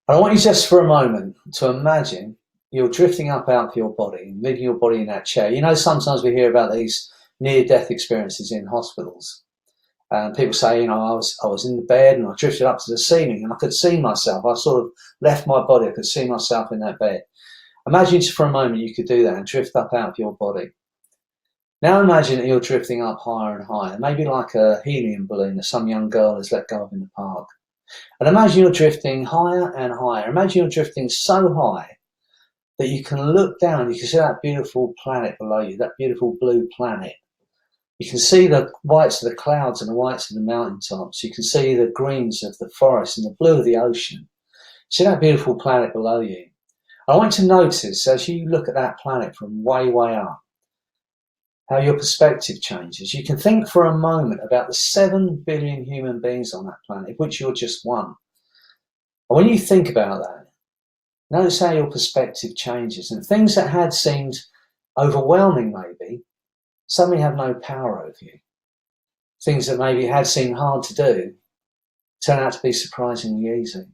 And I want you just for a moment to imagine, you're drifting up out of your body, leaving your body in that chair. You know, sometimes we hear about these near-death experiences in hospitals. People say, you know, I was in the bed and I drifted up to the ceiling and I could see myself. I sort of left my body. I could see myself in that bed. Imagine just for a moment you could do that and drift up out of your body. Now imagine that you're drifting up higher and higher, maybe like a helium balloon that some young girl has let go of in the park. And imagine you're drifting higher and higher. Imagine you're drifting so high that you can look down, you can see that beautiful planet below you, that beautiful blue planet. You can see the whites of the clouds and the whites of the mountaintops. You can see the greens of the forest and the blue of the ocean. See that beautiful planet below you. I want you to notice as you look at that planet from way, way up, how your perspective changes. You can think for a moment about the 7 billion human beings on that planet, of which you're just one. And when you think about that, notice how your perspective changes, and things that had seemed overwhelming maybe, suddenly have no power over you. Things that maybe had seemed hard to do turn out to be surprisingly easy.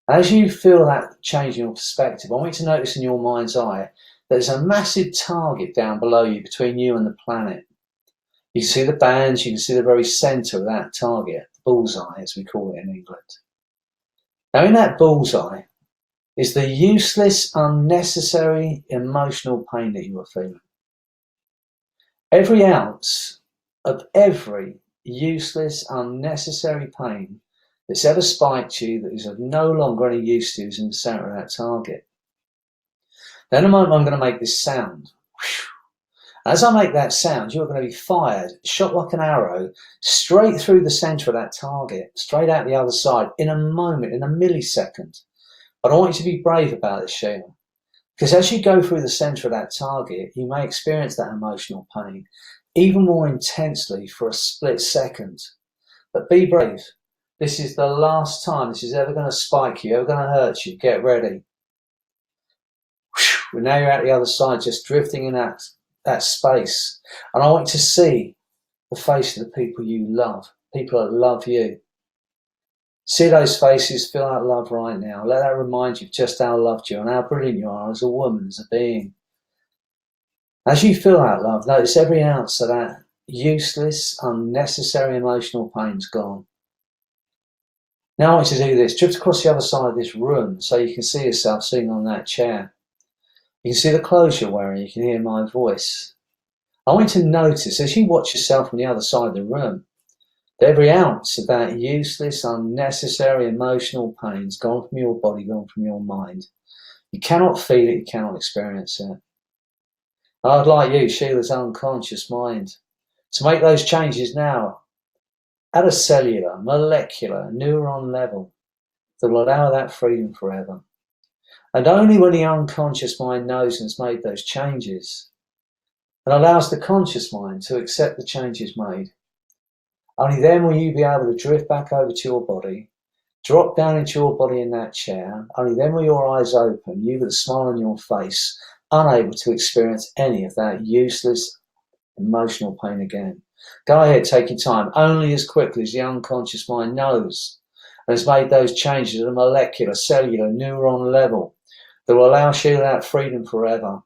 As you feel that change in your perspective, I want you to notice in your mind's eye there's a massive target down below you between you and the planet. You can see the bands, you can see the very centre of that target, the bullseye as we call it in England. Now in that bullseye is the useless, unnecessary emotional pain that you are feeling. Every ounce of every useless, unnecessary pain that's ever spiked you that is of no longer any use to you is in the centre of that target. Then in a moment I'm going to make this sound. As I make that sound, you're going to be fired, shot like an arrow, straight through the centre of that target, straight out the other side, in a moment, in a millisecond. But I want you to be brave about it, Sheila. Because as you go through the centre of that target, you may experience that emotional pain even more intensely for a split second. But be brave. This is the last time this is ever going to spike you, ever going to hurt you. Get ready. Well, now you're at the other side, just drifting in that space. And I want you to see the face of the people you love, people that love you. See those faces, feel that love right now. Let that remind you of just how loved you and how brilliant you are as a woman, as a being. As you feel that love, notice every ounce of that useless, unnecessary emotional pain's gone. Now I want you to do this. Drift across the other side of this room so you can see yourself sitting on that chair. You can see the clothes you're wearing. You can hear my voice. I want you to notice as you watch yourself on the other side of the room, that every ounce of that useless, unnecessary emotional pain's gone from your body, gone from your mind. You cannot feel it, you cannot experience it. I'd like you, Sheila's unconscious mind, to make those changes now at a cellular, molecular, neuron level that will allow that freedom forever. And only when the unconscious mind knows and has made those changes and allows the conscious mind to accept the changes made, only then will you be able to drift back over to your body, drop down into your body in that chair. Only then will your eyes open, you with a smile on your face, unable to experience any of that useless emotional pain again. Go ahead, take your time. Only as quickly as the unconscious mind knows and has made those changes at a molecular, cellular, neuron level that will allow you that freedom forever.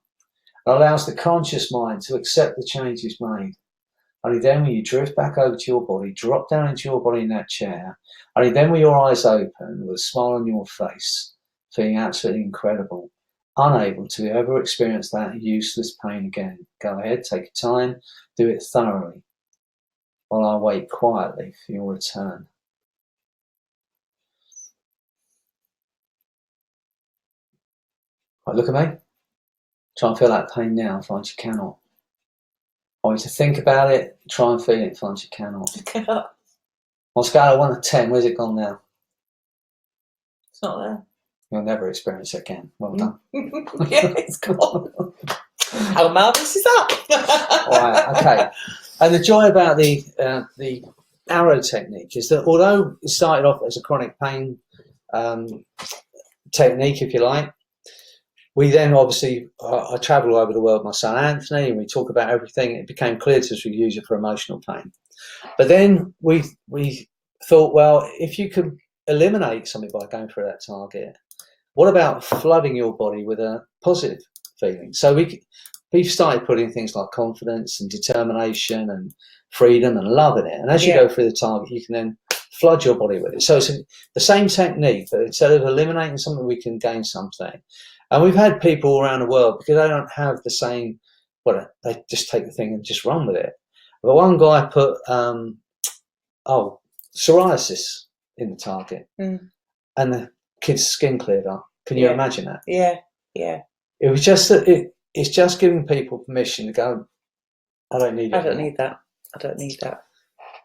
It allows the conscious mind to accept the changes made. Only then will you drift back over to your body, drop down into your body in that chair. Only then will your eyes open with a smile on your face, feeling absolutely incredible, unable to ever experience that useless pain again. Go ahead, take your time, do it thoroughly, while I wait quietly for your return. Right, look at me. Try and feel that pain now, find you cannot. I want you to think about it, try and feel it, find you cannot. On a scale of 1 to 10, where's it gone now? It's not there. You'll never experience it again. Well done. Yeah, it's gone. How marvellous is that? Right, okay. And the joy about the arrow technique is that although it started off as a chronic pain technique, if you like, we then obviously, I travel all over the world with my son Anthony and we talk about everything. It became clear to us we could use it for emotional pain. But then we thought, well, if you could eliminate something by going through that target, What about flooding your body with a positive feeling? So we've started putting things like confidence and determination and freedom and love in it. And as you go through the target, you can then flood your body with it. So it's the same technique, but instead of eliminating something, we can gain something. And we've had people around the world, because they don't have the same, well, they just take the thing and just run with it. But one guy put psoriasis in the target, and the kid's skin cleared up. Can you imagine that? Yeah. It was just that it's just giving people permission to go, I don't need it. I don't need that.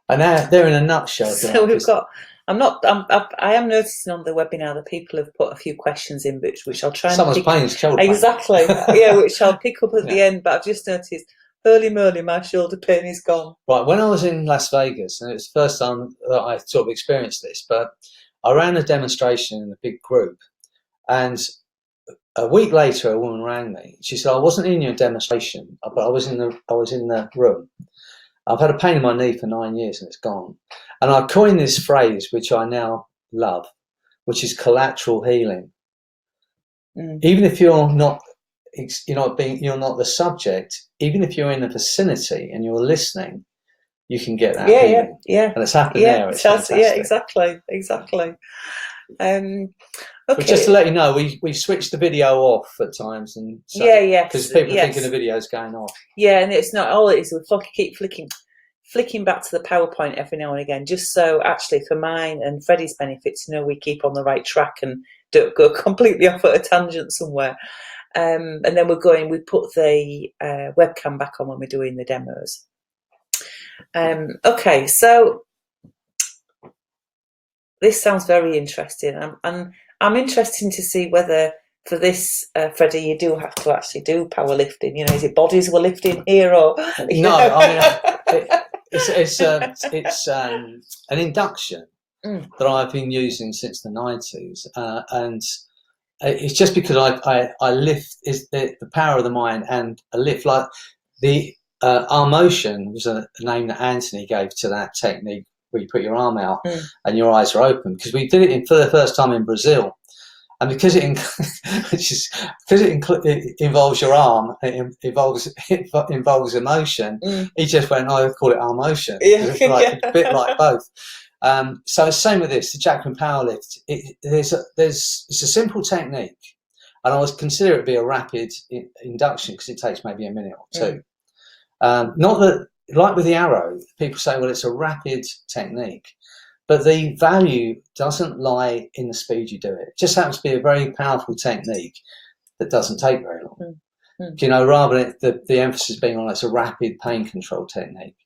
And now they're in a nutshell. So we've got. I am noticing on the webinar that people have put a few questions in, which I'll try and someone's playing his shoulder pain. Exactly. Yeah, which I'll pick up at the end. But I've just noticed, holy moly, my shoulder pain is gone. Right, when I was in Las Vegas, and it was the first time that I sort of experienced this, but I ran a demonstration in a big group, and a week later, a woman rang me. She said, "I wasn't in your demonstration, but I was in the room. I've had a pain in my knee for 9 years and it's gone." And I coined this phrase, which I now love, which is collateral healing. Even if you're not the subject, even if you're in the vicinity and you're listening, you can get that healing. Yeah. And it's happening there. It's fantastic. Yeah, exactly. Okay. But just to let you know, we switch the video off at times, and so, because people are thinking the video's going off. Yeah, and it's not all it is. We keep flicking back to the PowerPoint every now and again, just so actually for mine and Freddie's benefit to know we keep on the right track and don't go completely off at a tangent somewhere. And then we put the webcam back on when we're doing the demos. Okay, so this sounds very interesting, and I'm interested to see whether for this, Freddie, you do have to actually do powerlifting. Is it bodies we're lifting here, or no? I mean, it's an induction that I've been using since the 90s, and it's just because I lift is the power of the mind, and a lift like the arm motion was a name that Anthony gave to that technique where you put your arm out and your eyes are open, because we did it for the first time in Brazil. And because it involves your arm, it involves emotion. He just went, I call it arm motion. A bit like both. So it's the same with this, the Jacquin Powerlift. It's a simple technique, and I would consider it to be a rapid induction because it takes maybe a minute or two. Not that, like with the arrow, people say, well, it's a rapid technique. But the value doesn't lie in the speed you do it. It just happens to be a very powerful technique that doesn't take very long. Rather than the emphasis being on it's a rapid pain control technique.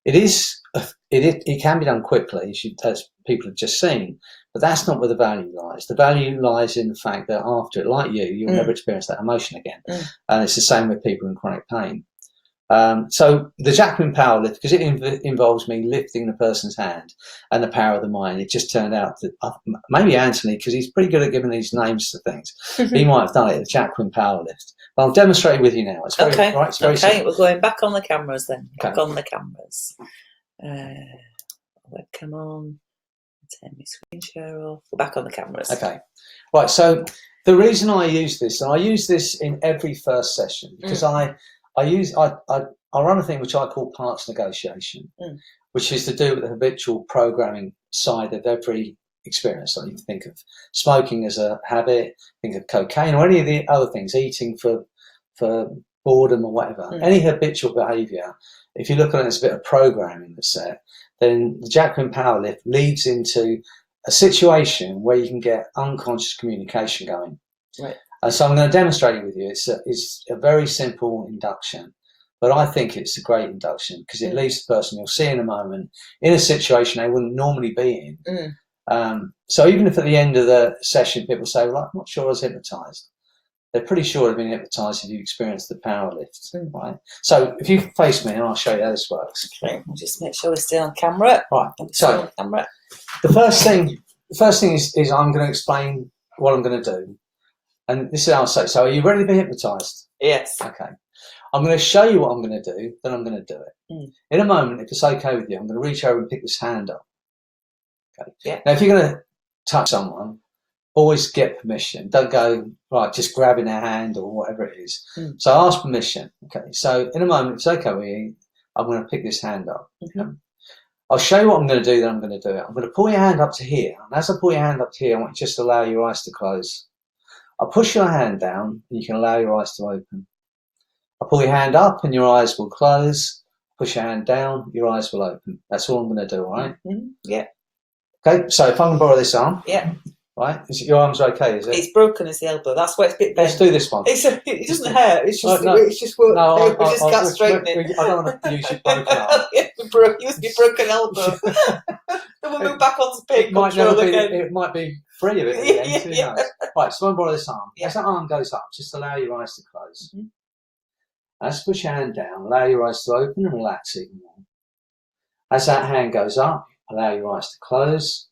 It can be done quickly, as people have just seen, but that's not where the value lies. The value lies in the fact that after it, like you'll never experience that emotion again. And it's the same with people in chronic pain. So the Jacquin Powerlift, because it involves me lifting the person's hand and the power of the mind, it just turned out that maybe Anthony, because he's pretty good at giving these names to things, he might have done it, the Jacquin Powerlift. But I'll demonstrate it with you now. It's very, right, it's very simple. We're going back on the cameras then. Back on the cameras. Webcam on. Turn my screen share off. We're back on the cameras. Okay. Right, so the reason I use this, and I use this in every first session, because I run a thing which I call parts negotiation, which is to do with the habitual programming side of every experience. So you think of smoking as a habit, think of cocaine or any of the other things, eating for boredom or whatever. Any habitual behaviour, if you look at it as a bit of programming that's there, then the Jacquin Powerlift leads into a situation where you can get unconscious communication going. Right. And so I'm going to demonstrate it with you. It's a very simple induction, but I think it's a great induction because it leaves the person, you'll see in a moment, in a situation they wouldn't normally be in. So even if at the end of the session people say, well, I'm not sure I was hypnotised, they're pretty sure they've been hypnotised if you experience the power lift, right? So if you face me and I'll show you how this works. Okay, we'll just make sure we're still on camera. Right, so the first thing is I'm going to explain what I'm going to do. And this is how I'll say. So are you ready to be hypnotised? Yes. Okay. I'm going to show you what I'm going to do, then I'm going to do it. In a moment, if it's okay with you, I'm going to reach over and pick this hand up. Okay. Yeah. Now, if you're going to touch someone, always get permission. Don't go, right, just grabbing their hand or whatever it is. So ask permission. Okay, so in a moment, if it's okay with you, I'm going to pick this hand up. Okay? I'll show you what I'm going to do, then I'm going to do it. I'm going to pull your hand up to here. And as I pull your hand up to here, I want you just to allow your eyes to close. I'll push your hand down, and you can allow your eyes to open. I'll pull your hand up, and your eyes will close. Push your hand down, your eyes will open. That's all I'm going to do, all right? Yeah. Okay, so if I can borrow this arm. Yeah. Right? Your arm's okay, is it? It's broken as the elbow. That's why it's a bit bent. Let's do this one. It doesn't hurt. It's just no, it's just we just can't straighten it. it. I don't want to use your broken arm. Use your broken elbow. Then we'll move back onto pain control again. It might be free of it at the end. Who knows? Right, so I'm borrow this arm. As that arm goes up, just allow your eyes to close. As push your hand down, allow your eyes to open and relax even more. As that hand goes up, allow your eyes to close.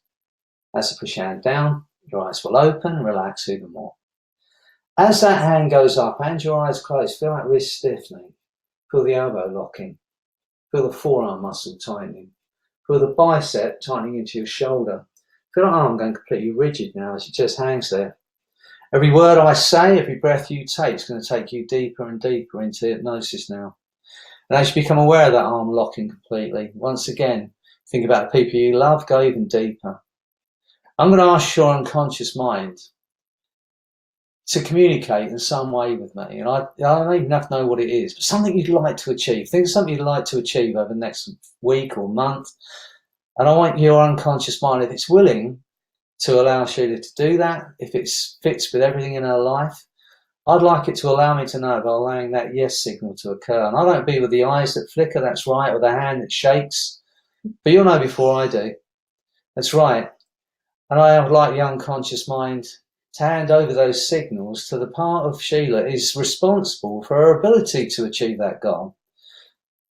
As you push your hand down, your eyes will open and relax even more. As that hand goes up and your eyes close, feel that wrist stiffening. Feel the elbow locking. Feel the forearm muscle tightening. Feel the bicep tightening into your shoulder. Feel the arm going completely rigid now as it just hangs there. Every word I say, every breath you take is going to take you deeper and deeper into hypnosis now. And as you become aware of that arm locking completely, once again, think about the people you love, go even deeper. I'm going to ask your unconscious mind to communicate in some way with me. And I don't even have to know what it is, but something you'd like to achieve. Think of something you'd like to achieve over the next week or month. And I want your unconscious mind, if it's willing to allow Sheila to do that, if it fits with everything in her life, I'd like it to allow me to know by allowing that yes signal to occur. And I don't be with the eyes that flicker, that's right, or the hand that shakes. But you'll know before I do. That's right. And I would like the unconscious mind to hand over those signals to the part of Sheila is responsible for her ability to achieve that goal.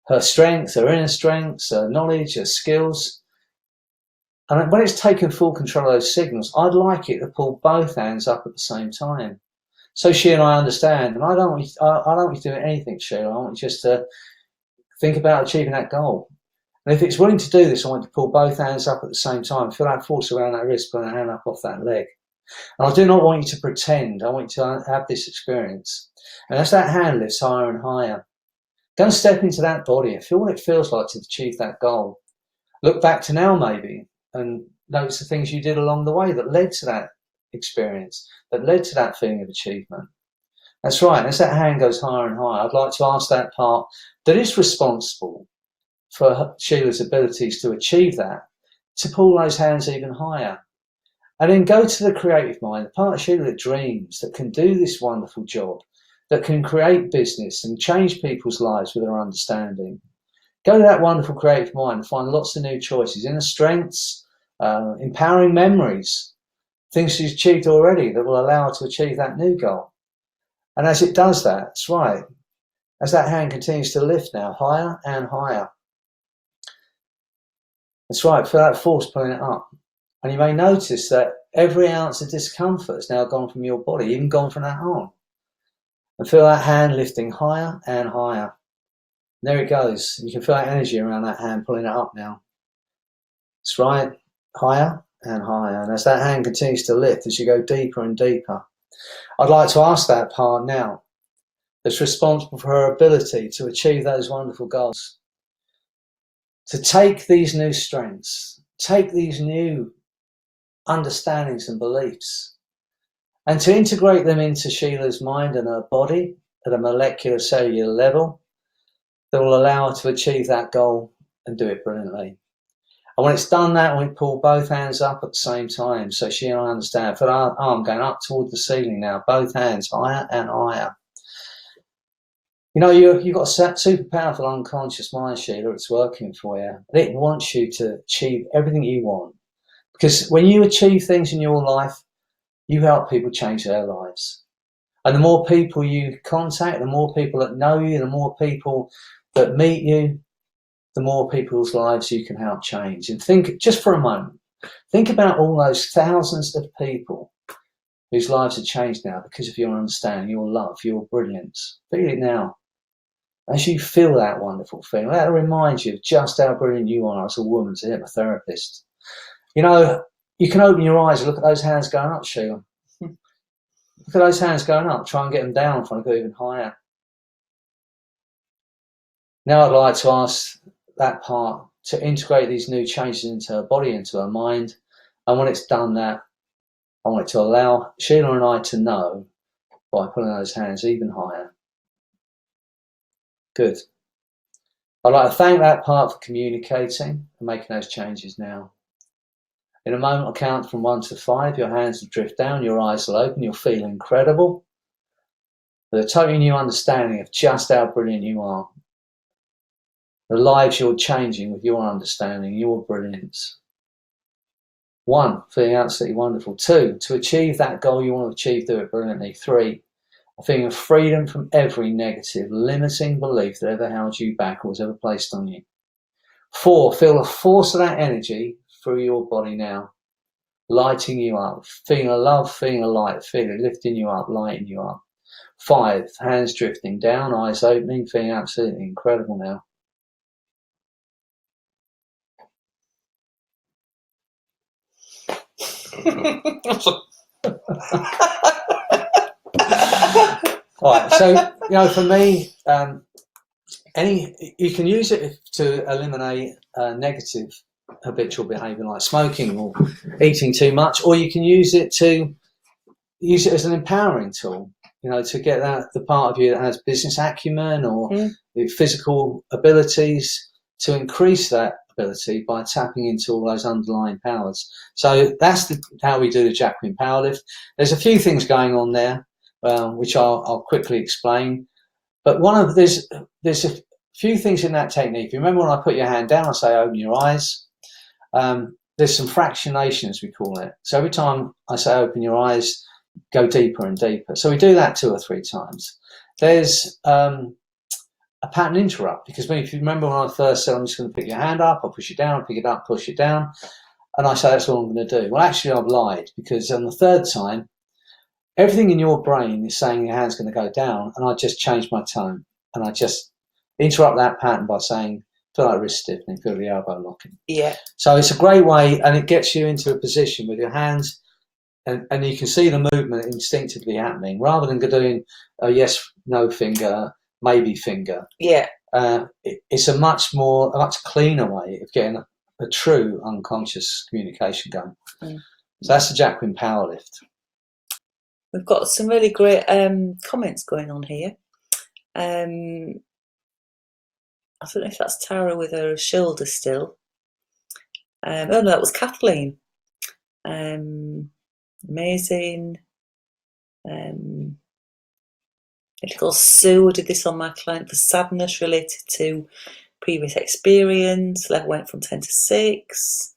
Her strength, her inner strengths, her knowledge, her skills. And when it's taken full control of those signals, I'd like it to pull both hands up at the same time. So she and I understand. And I don't want you to do anything, Sheila. I want you just to think about achieving that goal. And if it's willing to do this, I want you to pull both hands up at the same time. Feel that force around that wrist, pull that hand up off that leg. And I do not want you to pretend. I want you to have this experience. And as that hand lifts higher and higher, go and step into that body and feel what it feels like to achieve that goal. Look back to now maybe and notice the things you did along the way that led to that experience, that led to that feeling of achievement. That's right. As that hand goes higher and higher, I'd like to ask that part that is responsible for Sheila's abilities to achieve that, to pull those hands even higher. And then go to the creative mind, the part of Sheila that dreams, that can do this wonderful job, that can create business and change people's lives with her understanding. Go to that wonderful creative mind and find lots of new choices, inner strengths, empowering memories, things she's achieved already that will allow her to achieve that new goal. And as it does that, that's right, as that hand continues to lift now, higher and higher. That's right, feel that force pulling it up. And you may notice that every ounce of discomfort has now gone from your body, even gone from that arm. And feel that hand lifting higher and higher. And there it goes. You can feel that energy around that hand pulling it up now. That's right, higher and higher. And as that hand continues to lift, as you go deeper and deeper, I'd like to ask that part now that's responsible for her ability to achieve those wonderful goals, to take these new strengths, take these new understandings and beliefs, and to integrate them into Sheila's mind and her body at a molecular cellular level that will allow her to achieve that goal and do it brilliantly. And when it's done that, we pull both hands up at the same time, so she and I understand. For our arm going up toward the ceiling now, both hands higher and higher. You know, you've got a super powerful unconscious mind, Sheila. It's working for you. It wants you to achieve everything you want. Because when you achieve things in your life, you help people change their lives. And the more people you contact, the more people that know you, the more people that meet you, the more people's lives you can help change. And think, just for a moment, think about all those thousands of people whose lives have changed now because of your understanding, your love, your brilliance. Feel it now. As you feel that wonderful feeling, that'll remind you of just how brilliant you are as a woman, as a hypnotherapist. You know, you can open your eyes and look at those hands going up, Sheila. Look at those hands going up. Try and get them down. Try and go even higher. Now I'd like to ask that part to integrate these new changes into her body, into her mind. And when it's done that, I want it to allow Sheila and I to know by putting those hands even higher. Good. I'd like to thank that part for communicating and making those changes now. In a moment, I'll count from 1 to 5. Your hands will drift down, your eyes will open, you'll feel incredible. With a totally new understanding of just how brilliant you are. The lives you're changing with your understanding, your brilliance. 1, feeling absolutely wonderful. 2, to achieve that goal you want to achieve, do it brilliantly. 3, a feeling of freedom from every negative, limiting belief that ever held you back or was ever placed on you. 4, feel the force of that energy through your body now, lighting you up, feeling a love, feeling a light, feeling it lifting you up, lighting you up. 5, hands drifting down, eyes opening, feeling absolutely incredible now. All right, so for me, you can use it to eliminate negative habitual behaviour like smoking or eating too much, or you can use it as an empowering tool. To get the part of you that has business acumen or physical abilities, to increase that ability by tapping into all those underlying powers. So that's how we do the Jacquin Powerlift. There's a few things going on there, which I'll quickly explain. But there's a few things in that technique. You remember when I put your hand down, I say open your eyes. There's some fractionation, as we call it. So every time I say open your eyes, go deeper and deeper. So we do that 2 or 3 times. There's a pattern interrupt, because if you remember when I first said I'm just going to pick your hand up, I'll push it down, pick it up, push it down, and I say that's all I'm going to do. Well, actually I've lied, because on the 3rd time, everything in your brain is saying your hand's going to go down, and I just change my tone, and I just interrupt that pattern by saying, feel like wrist stiffening, feel the elbow locking. Yeah. So it's a great way, and it gets you into a position with your hands, and you can see the movement instinctively happening, rather than doing a yes, no finger, maybe finger. Yeah. It's a much cleaner way of getting a true unconscious communication going. So that's the Jacquin Powerlift. We've got some really great comments going on here. I don't know if that's Tara with her shoulder still. Oh no, that was Kathleen. Amazing. Little Sue, I did this on my client for sadness related to previous experience. Level went from 10 to 6.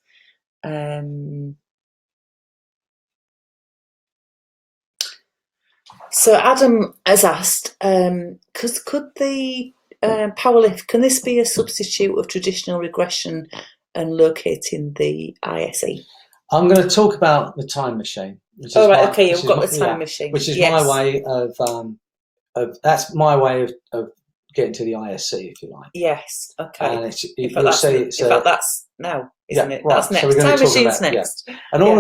So Adam has asked, could the Powerlift, can this be a substitute of traditional regression and locating the ISE? I'm going to talk about the time machine. You've got the time machine. Which is my way that's my way of getting to the ISC, if you like. Yes, okay. And that's now, isn't it? Right. That's next. So we're going time to talk machine's about, next. Yeah. And all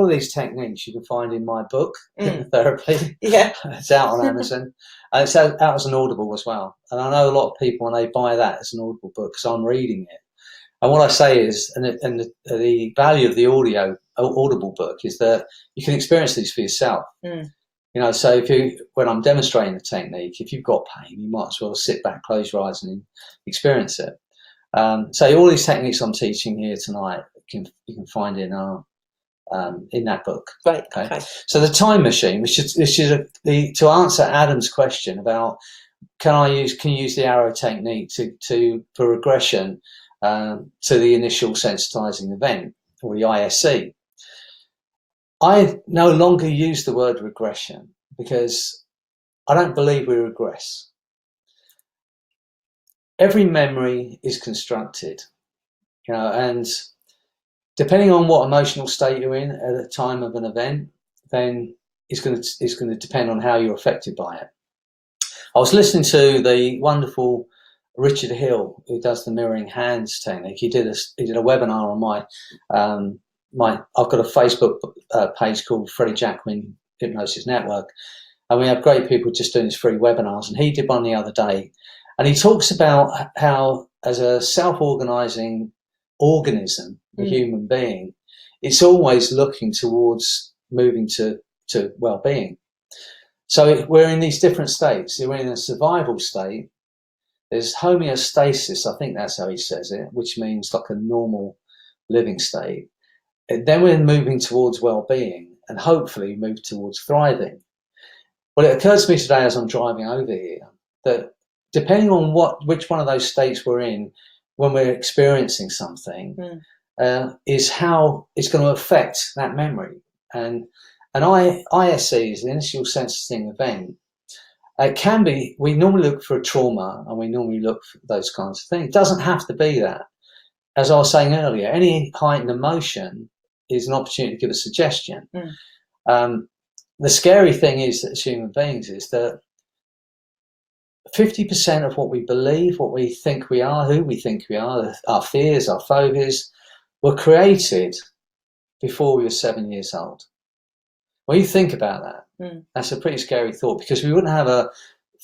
of these techniques you can find in my book, Hypnotherapy. Yeah. It's out on Amazon. And it's out as an Audible as well. And I know a lot of people, when they buy that as an Audible book, because I'm reading it. And what I say is, and the value of the Audible book is that you can experience these for yourself. So when I'm demonstrating the technique, if you've got pain, you might as well sit back, close your eyes, and experience it. So all these techniques I'm teaching here tonight, you can find in that book. Right. Okay. So the time machine, which is to answer Adam's question about can you use the arrow technique for regression to the initial sensitizing event, or the ISC. I no longer use the word regression because I don't believe we regress. Every memory is constructed, and depending on what emotional state you're in at the time of an event, then it's going to depend on how you're affected by it. I was listening to the wonderful Richard Hill, who does the mirroring hands technique. He did a webinar on my I've got a Facebook page called Freddy Jacquin Hypnosis Network, and we have great people just doing these free webinars. And he did one the other day, and he talks about how, as a self-organizing organism, a human being, it's always looking towards moving to well-being. So we're in these different states. We're in a survival state. There's homeostasis, I think that's how he says it, which means like a normal living state. And then we're moving towards well-being and hopefully move towards thriving. Well, it occurs to me today as I'm driving over here that depending on which one of those states we're in when we're experiencing something is how it's going to affect that memory. And ISE is the initial sensing event. It can be, we normally look for a trauma and we normally look for those kinds of things. It doesn't have to be that. As I was saying earlier, any heightened emotion is an opportunity to give a suggestion. The scary thing is that as human beings is that 50% of what we believe, what we think we are, who we think we are, our fears, our phobias, were created before we were 7 years old. When you think about that, that's a pretty scary thought, because we wouldn't have a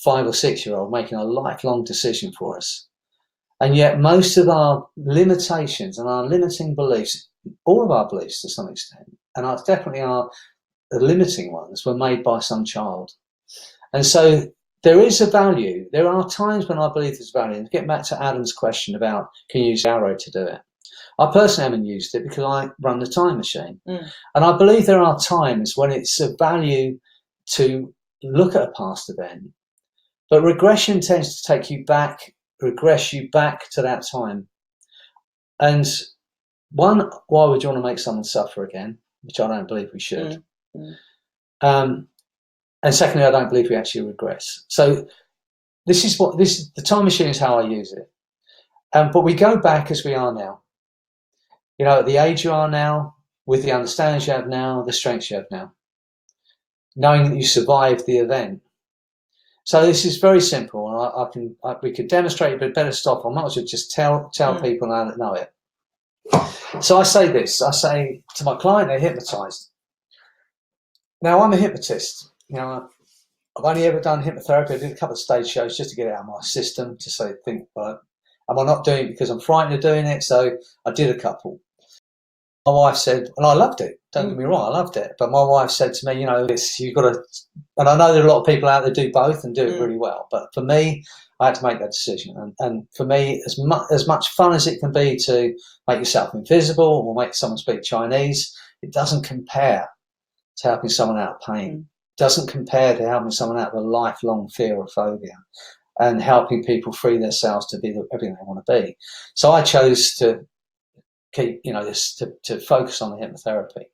5 or 6 year old making a lifelong decision for us. And yet most of our limitations and our limiting beliefs, all of our beliefs to some extent, and definitely our limiting ones, were made by some child. And so there is a value. There are times when I believe there's value. And getting back to Adam's question about can you use arrow to do it? I personally haven't used it because I run the time machine. And I believe there are times when it's of value to look at a past event. But regression tends to take you back, regress you back to that time. And one, why would you want to make someone suffer again? Which I don't believe we should. And secondly, I don't believe we actually regress. So the time machine is how I use it. But we go back as we are now. You know, at the age you are now, with the understanding you have now, the strengths you have now, knowing that you survived the event. So this is very simple, and we could demonstrate, but better stop. I might as well just tell people now that know it. So I say this. I say to my client, they're hypnotized. Now I'm a hypnotist. You know, I've only ever done hypnotherapy. I did a couple of stage shows just to get it out of my system, to say, think, well, am I not doing it because I'm frightened of doing it? So I did a couple. My wife said, and I loved it. Don't get me wrong, I loved it. But my wife said to me, you know, you've got to, and I know there are a lot of people out there do both and do it really well. But for me, I had to make that decision. And for me, as much fun as it can be to make yourself invisible or make someone speak Chinese, it doesn't compare to helping someone out of pain. It doesn't compare to helping someone out of a lifelong fear or phobia and helping people free themselves to be everything they want to be. So I chose to keep, you know, this to focus on the hypnotherapy.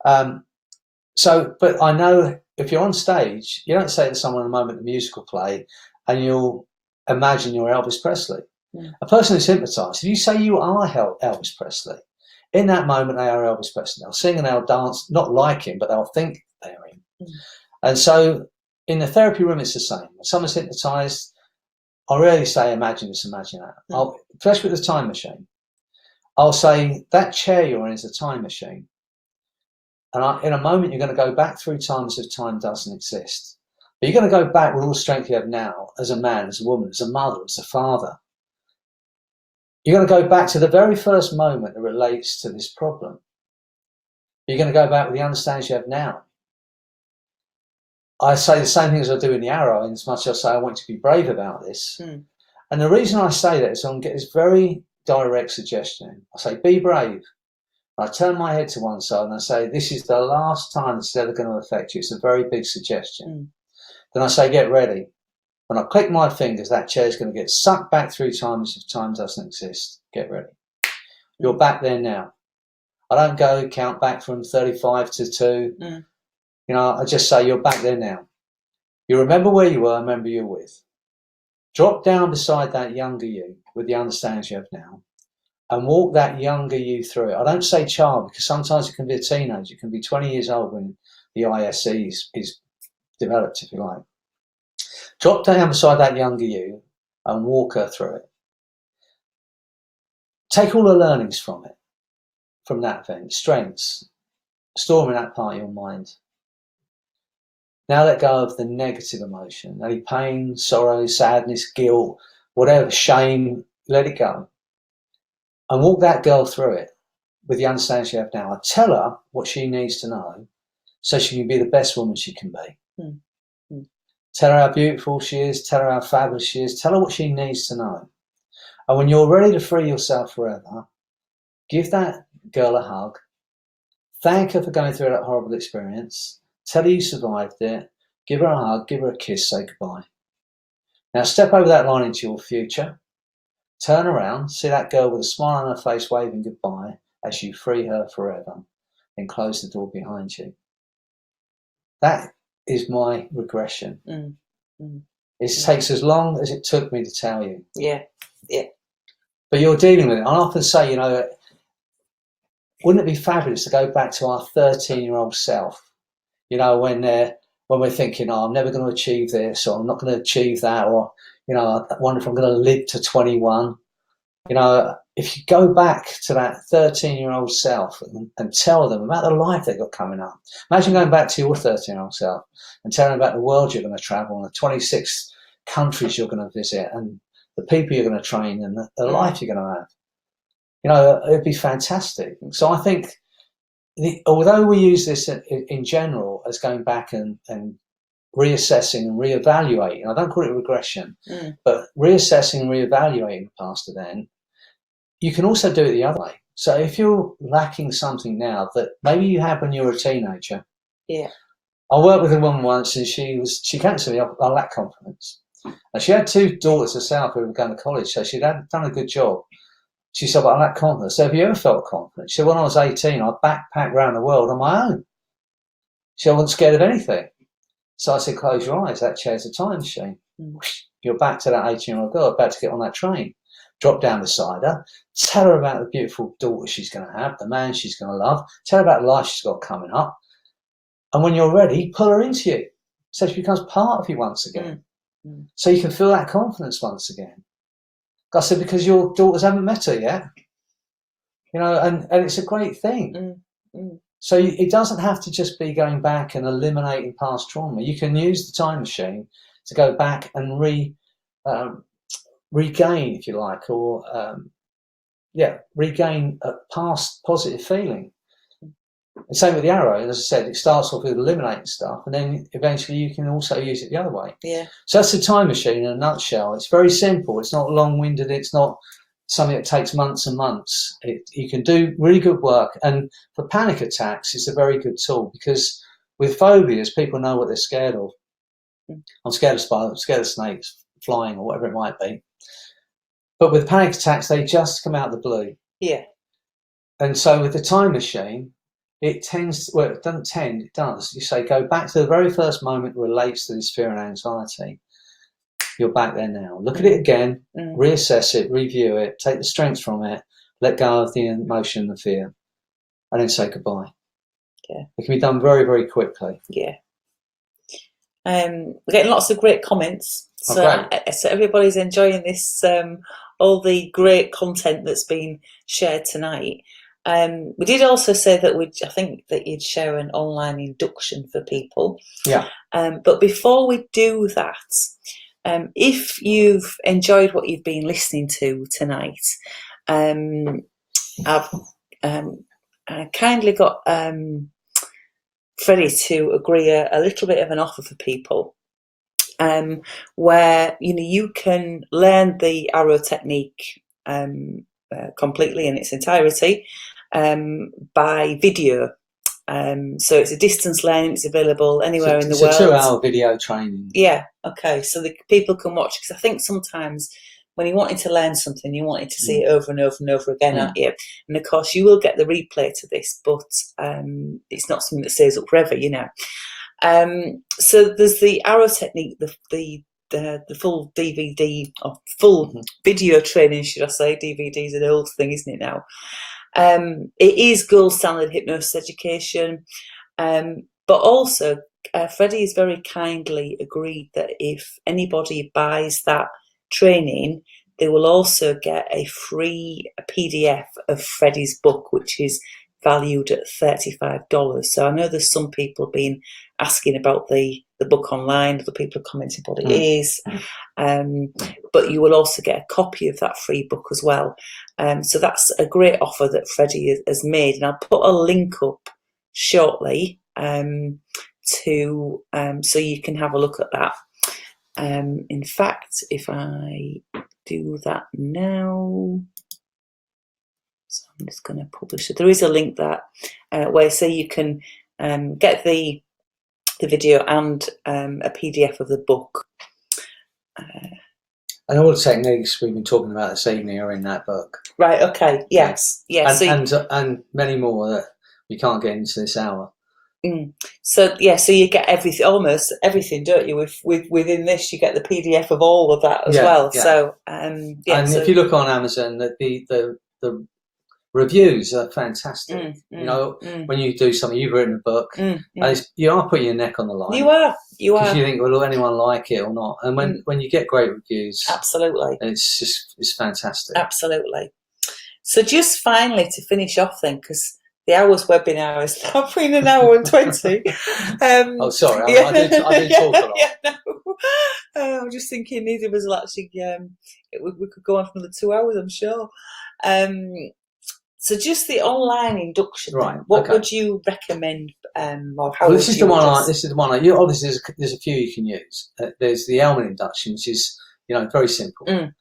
But I know if you're on stage, you don't say to someone in a moment the music will play and you'll imagine you're Elvis Presley. A person who's hypnotized, if you say you are Elvis Presley, in that moment they are Elvis Presley. They'll sing and they'll dance, not like him, but they'll think they're him. And so in the therapy room, it's the same. When someone's hypnotized, I rarely say imagine this, imagine that. Especially with the time machine. I'll say that chair you're in is a time machine. And in a moment, you're going to go back through time as if time doesn't exist. But you're going to go back with all the strength you have now, as a man, as a woman, as a mother, as a father. You're going to go back to the very first moment that relates to this problem. You're going to go back with the understanding you have now. I say the same thing as I do in the arrow, in as much as I say I want you to be brave about this. And the reason I say that is I get this very direct suggestion. I say, be brave. I turn my head to one side and I say, this is the last time this is ever going to affect you. It's a very big suggestion. Then I say, get ready. When I click my fingers, that chair is going to get sucked back through time as if time doesn't exist. Get ready. You're back there now. I don't go count back from 35 to 2. You know, I just say, you're back there now. You remember where you were, remember you're with. Drop down beside that younger you with the understanding you have now and walk that younger you through it. I don't say child because sometimes it can be a teenager. It can be 20 years old when the ISE is developed, if you like. Drop down beside that younger you and walk her through it. Take all the learnings from it. from that event, strengths, store them in that part of your mind. Now let go of the negative emotion, any pain, sorrow, sadness, guilt, whatever, shame, let it go. And walk that girl through it with the understanding she has now. I tell her what she needs to know so she can be the best woman she can be. Mm. Tell her how beautiful she is, tell her how fabulous she is, tell her what she needs to know. And when you're ready to free yourself forever, give that girl a hug, thank her for going through that horrible experience, tell her you survived it, give her a hug, give her a kiss, say goodbye. Now step over that line into your future, turn around, see that girl with a smile on her face waving goodbye as you free her forever, then close the door behind you. That is my regression. It takes as long as it took me to tell you. Yeah. But you're dealing with it. I often say, wouldn't it be fabulous to go back to our 13-year-old self? When we're thinking, I'm never going to achieve this, or I'm not going to achieve that, or I wonder if I'm going to live to 21. If you go back to that 13-year-old self and tell them about the life they've got coming up. Imagine going back to your 13-year-old self and telling them about the world you're going to travel and the 26 countries you're going to visit and the people you're going to train and the life you're going to have. It'd be fantastic. So I think, although we use this in general as going back and reassessing and reevaluating, I don't call it regression, but reassessing and reevaluating the past event, you can also do it the other way. So if you're lacking something now that maybe you had when you were a teenager. Yeah. I worked with a woman once and she came to me, I lack confidence. And she had 2 daughters herself who were going to college, so she'd done a good job. She said, but I lack confidence. So have you ever felt confident? She said, when I was 18, I backpacked around the world on my own. She said, I wasn't scared of anything. So I said, close your eyes, that chair's a time machine. You're back to that 18-year-old girl about to get on that train. Drop down beside her, tell her about the beautiful daughter she's going to have, the man she's going to love, tell her about the life she's got coming up. And when you're ready, pull her into you. So she becomes part of you once again. So you can feel that confidence once again. I said, because your daughters haven't met her yet. And it's a great thing. So it doesn't have to just be going back and eliminating past trauma. You can use the time machine to go back and regain, if you like, or regain a past positive feeling. And same with the arrow. As I said, it starts off with eliminating stuff, and then eventually you can also use it the other way. Yeah. So that's the time machine in a nutshell. It's very simple. It's not long-winded. It's not something that takes months and months. You can do really good work. And for panic attacks, it's a very good tool because with phobias, people know what they're scared of. I'm scared of spiders, I'm scared of snakes, flying, or whatever it might be. But with panic attacks, they just come out of the blue. Yeah. And so with the time machine, it doesn't tend, it does. You say, go back to the very first moment that relates to this fear and anxiety. You're back there now. Look at it again, reassess it, review it, take the strength from it, let go of the emotion and the fear, and then say goodbye. Yeah. It can be done very, very quickly. Yeah. We're getting lots of great comments. So everybody's enjoying this, all the great content that's been shared tonight. We did also say that I think that you'd share an online induction for people. Yeah. But before we do that, if you've enjoyed what you've been listening to tonight, I've kindly got Freddy to agree a little bit of an offer for people, where you can learn the arrow technique completely in its entirety by video. So it's a distance learning. It's available anywhere in the world. It's a 2-hour video training. Yeah. Okay. So the people can watch, because I think sometimes when you're wanting to learn something, you wanting to see it over and over and over again, aren't you? And of course, you will get the replay to this, but it's not something that stays up forever, So there's the arrow technique, the full DVD or full video training, should I say? DVD is an old thing, isn't it now? It is gold standard hypnosis education, but also Freddie has very kindly agreed that if anybody buys that training, they will also get a free PDF of Freddy's book, which is valued at $35. So I know there's some people been asking about the book online, other people are commenting what it is. But you will also get a copy of that free book as well. So that's a great offer that Freddy has made, and I'll put a link up shortly so you can have a look at that. In fact, if I do that now, so I'm just going to publish it. There is a link that where so you can get the video and a PDF of the book. And all the techniques we've been talking about this evening are in that book. Right. Okay. Yes. Yes. And many more that we can't get into this hour. So you get everything, almost everything, don't you? Within this, you get the PDF of all of that as well. Yeah. So and if you look on Amazon, the reviews are fantastic. You know, when you do something, you've written a book, and you are putting your neck on the line. You are. Because you think, will anyone like it or not? And when you get great reviews, absolutely, it's fantastic. Absolutely. So just finally to finish off then, because the hour's webinar is now been an hour and 20. Oh, sorry, I did talk a lot. Yeah, no. I'm just thinking neither of us will actually, we could go on for another 2 hours, I'm sure. So just the online induction, right? What would you recommend, or how? Well, this is the one. This is the one. Obviously, there's a few you can use. There's the Elman induction, which is very simple.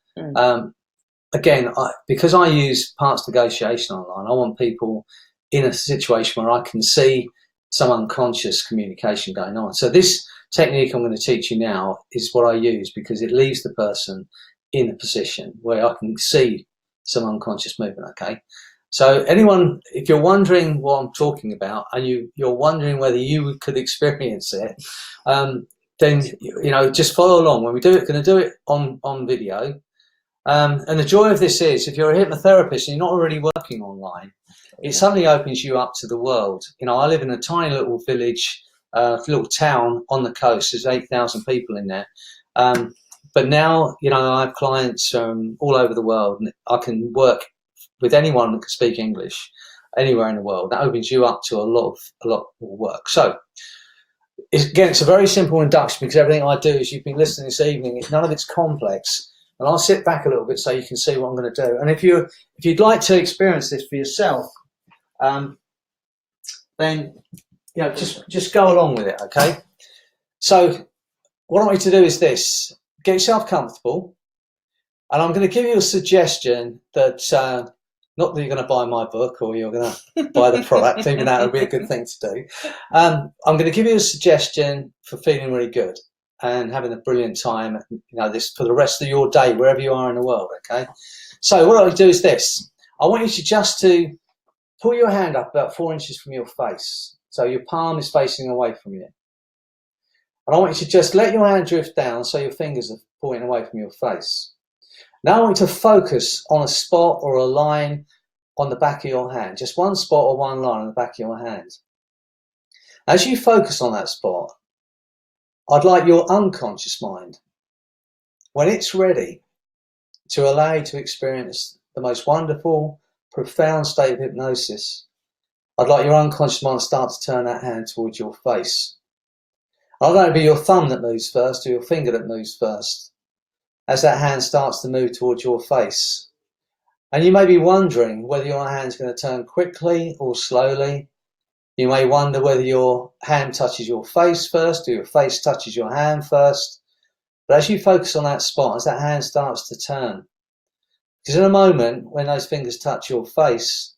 Again, because I use parts negotiation online, I want people in a situation where I can see some unconscious communication going on. So this technique I'm going to teach you now is what I use because it leaves the person in a position where I can see some unconscious movement. Okay. So anyone, if you're wondering what I'm talking about and you're wondering whether you could experience it, then just follow along. When we do it, going to do it on video. And the joy of this is, if you're a hypnotherapist and you're not already working online, it suddenly opens you up to the world. I live in a tiny little village, little town on the coast. There's 8,000 people in there. But now, I have clients all over the world, and I can work with anyone that can speak English anywhere in the world. That opens you up to a lot more work. So, it's a very simple induction because everything I do, as you've been listening this evening, none of it's complex. And I'll sit back a little bit so you can see what I'm going to do. And if you'd like to experience this for yourself, then just go along with it, okay? So what I want you to do is this: get yourself comfortable, and I'm going to give you a suggestion that not that you're going to buy my book or you're going to buy the product, even that would be a good thing to do. I'm going to give you a suggestion for feeling really good and having a brilliant time, this for the rest of your day, wherever you are in the world, okay? So what I do is this. I want you to just to pull your hand up about 4 inches from your face. So your palm is facing away from you. And I want you to just let your hand drift down so your fingers are pointing away from your face. Now I want you to focus on a spot or a line on the back of your hand. Just one spot or one line on the back of your hand. As you focus on that spot, I'd like your unconscious mind, when it's ready, to allow you to experience the most wonderful, profound state of hypnosis. I'd like your unconscious mind to start to turn that hand towards your face. I'd like it to be your thumb that moves first or your finger that moves first as that hand starts to move towards your face. And you may be wondering whether your hand's going to turn quickly or slowly. You may wonder whether your hand touches your face first or your face touches your hand first. But as you focus on that spot, as that hand starts to turn, because in a moment when those fingers touch your face,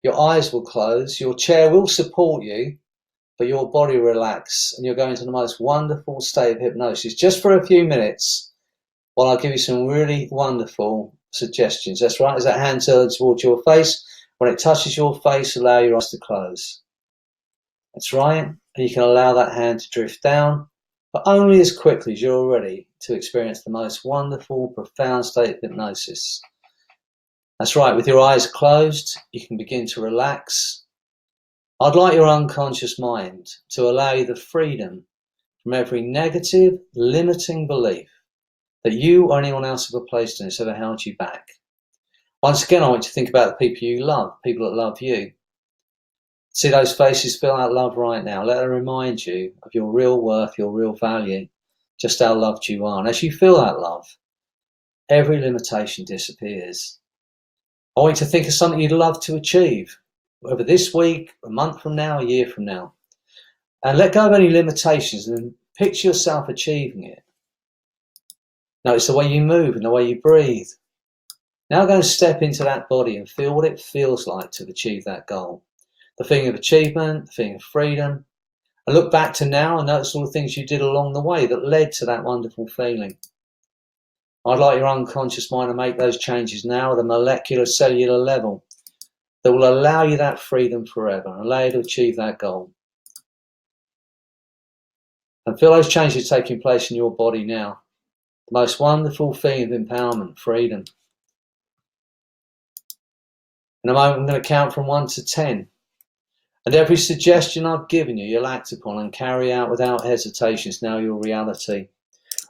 your eyes will close, your chair will support you, but your body relax and you'll go into the most wonderful state of hypnosis just for a few minutes while I give you some really wonderful suggestions. That's right, as that hand turns towards your face, when it touches your face, allow your eyes to close. That's right, and you can allow that hand to drift down, but only as quickly as you're ready to experience the most wonderful, profound state of hypnosis. That's right, with your eyes closed, you can begin to relax. I'd like your unconscious mind to allow you the freedom from every negative, limiting belief that you or anyone else have replaced and it's ever held you back. Once again, I want you to think about the people you love, people that love you. See those faces, feel that love right now. Let them remind you of your real worth, your real value, just how loved you are. And as you feel that love, every limitation disappears. I want you to think of something you'd love to achieve, whether this week, a month from now, a year from now. And let go of any limitations and picture yourself achieving it. Notice the way you move and the way you breathe. Now go and step into that body and feel what it feels like to achieve that goal. The feeling of achievement, the feeling of freedom. And look back to now and notice all the things you did along the way that led to that wonderful feeling. I'd like your unconscious mind to make those changes now at a molecular, cellular level that will allow you that freedom forever, allow you to achieve that goal. And feel those changes taking place in your body now. The most wonderful feeling of empowerment, freedom. In a moment, I'm going to count from 1 to 10. And every suggestion I've given you, you'll act upon and carry out without hesitation. It's now your reality.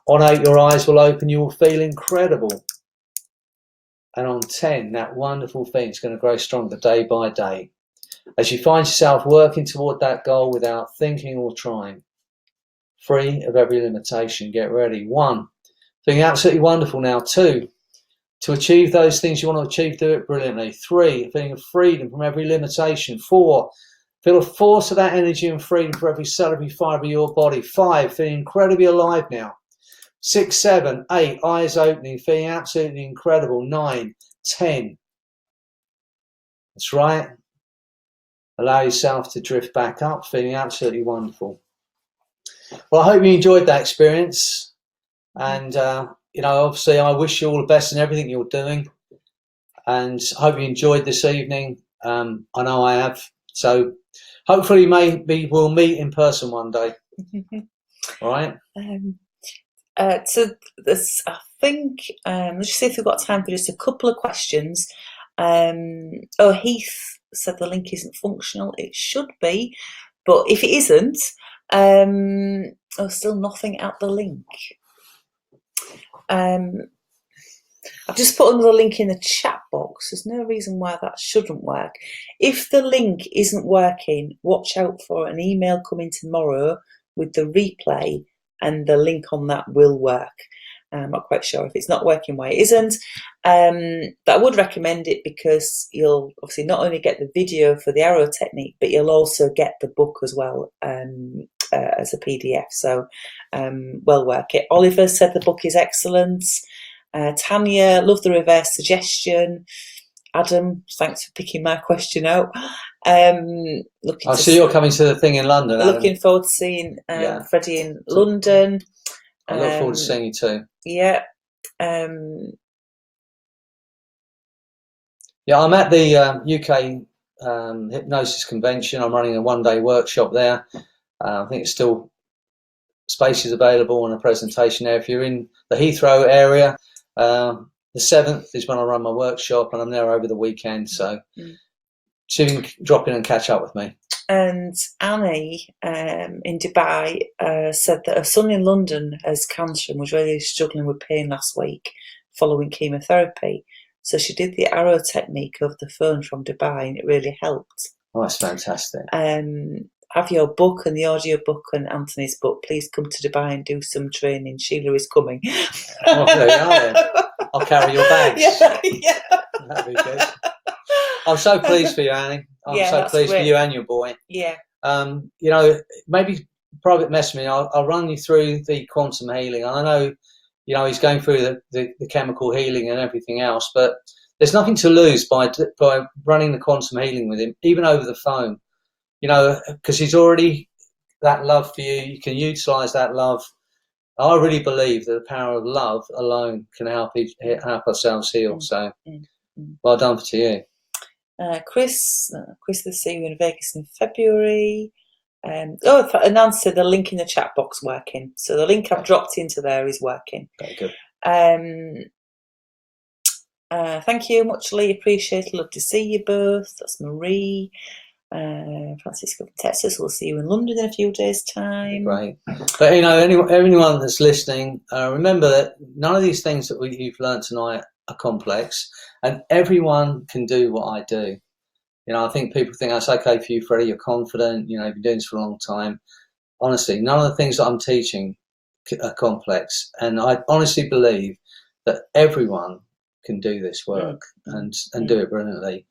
On 8, your eyes will open. You will feel incredible. And on 10, that wonderful feeling is going to grow stronger day by day. As you find yourself working toward that goal without thinking or trying. Free of every limitation. Get ready. 1, feeling absolutely wonderful now. 2, to achieve those things you want to achieve, do it brilliantly. 3, feeling of freedom from every limitation. 4, feel the force of that energy and freedom for every cell, every fibre of your body. 5, feeling incredibly alive now. 6, 7, 8, eyes opening, feeling absolutely incredible. 9, 10. That's right. Allow yourself to drift back up, feeling absolutely wonderful. Well, I hope you enjoyed that experience. And, obviously I wish you all the best in everything you're doing. And I hope you enjoyed this evening. I know I have. So hopefully maybe we'll meet in person one day. All right? So this, I think, let's just see if we've got time for just a couple of questions. Heath said the link isn't functional. It should be, but if it isn't, still nothing at the link. I've just put another link in the chat box. There's no reason why that shouldn't work. If the link isn't working, watch out for an email coming tomorrow with the replay, and the link on that will work. I'm not quite sure if it's not working why it isn't. But I would recommend it because you'll obviously not only get the video for the arrow technique, but you'll also get the book as well as a PDF. So well worth it. Oliver said the book is excellent. Tanya, love the reverse suggestion. Adam, thanks for picking my question out. I see you're coming to the thing in London. Looking Adam. forward to seeing Freddy in London. I look forward to seeing you too. Yeah. I'm at the UK Hypnosis Convention. I'm running a one-day workshop there. I think it's still spaces available and a presentation there. If you're in the Heathrow area, the 7th is when I run my workshop, and I'm there over the weekend. So see if you can drop in and catch up with me. And Annie in Dubai said that her son in London has cancer and was really struggling with pain last week following chemotherapy. So she did the arrow technique over the phone from Dubai, and it really helped. Oh, that's fantastic. Have your book and the audio book and Anthony's book. Please come to Dubai and do some training. Sheila is coming. Oh, there you are then. I'll carry your bags. Yeah. That'd be good. I'm so pleased for you, Annie. I'm so pleased for you and your boy. Yeah. Maybe private message me. I'll run you through the quantum healing. And I know, he's going through the chemical healing and everything else, but there's nothing to lose by running the quantum healing with him, even over the phone. Because he's already that love for you. You can utilise that love. I really believe that the power of love alone can help ourselves heal. So, well done to you. Chris, we'll see you in Vegas in February. Anand said the link in the chat box working. So the link I've dropped into there is working. Very good. Thank you, muchly appreciated. Love to see you both. That's Marie. Francisco from Texas, we'll see you in London in a few days' time. Great. But, anyone that's listening, remember that none of these things that you've learned tonight are complex, and everyone can do what I do. I think people think that's okay for you, Freddie. You're confident. You've been doing this for a long time. Honestly, none of the things that I'm teaching are complex, and I honestly believe that everyone can do this work and do it brilliantly.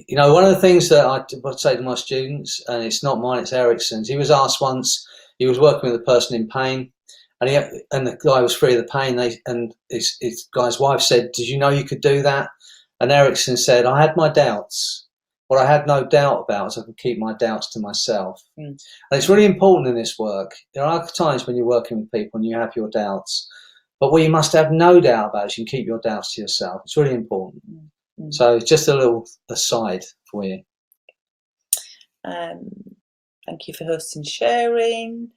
One of the things that I would say to my students, and it's not mine, it's Erickson's. He was asked once. He was working with a person in pain, and the guy was free of the pain. And his guy's wife said, "Did you know you could do that?" And Erickson said, "I had my doubts. What I had no doubt about is I could keep my doubts to myself." And it's really important in this work. There are times when you're working with people and you have your doubts, but what you must have no doubt about is you can keep your doubts to yourself. It's really important. So just a little aside for you. Thank you for hosting and sharing.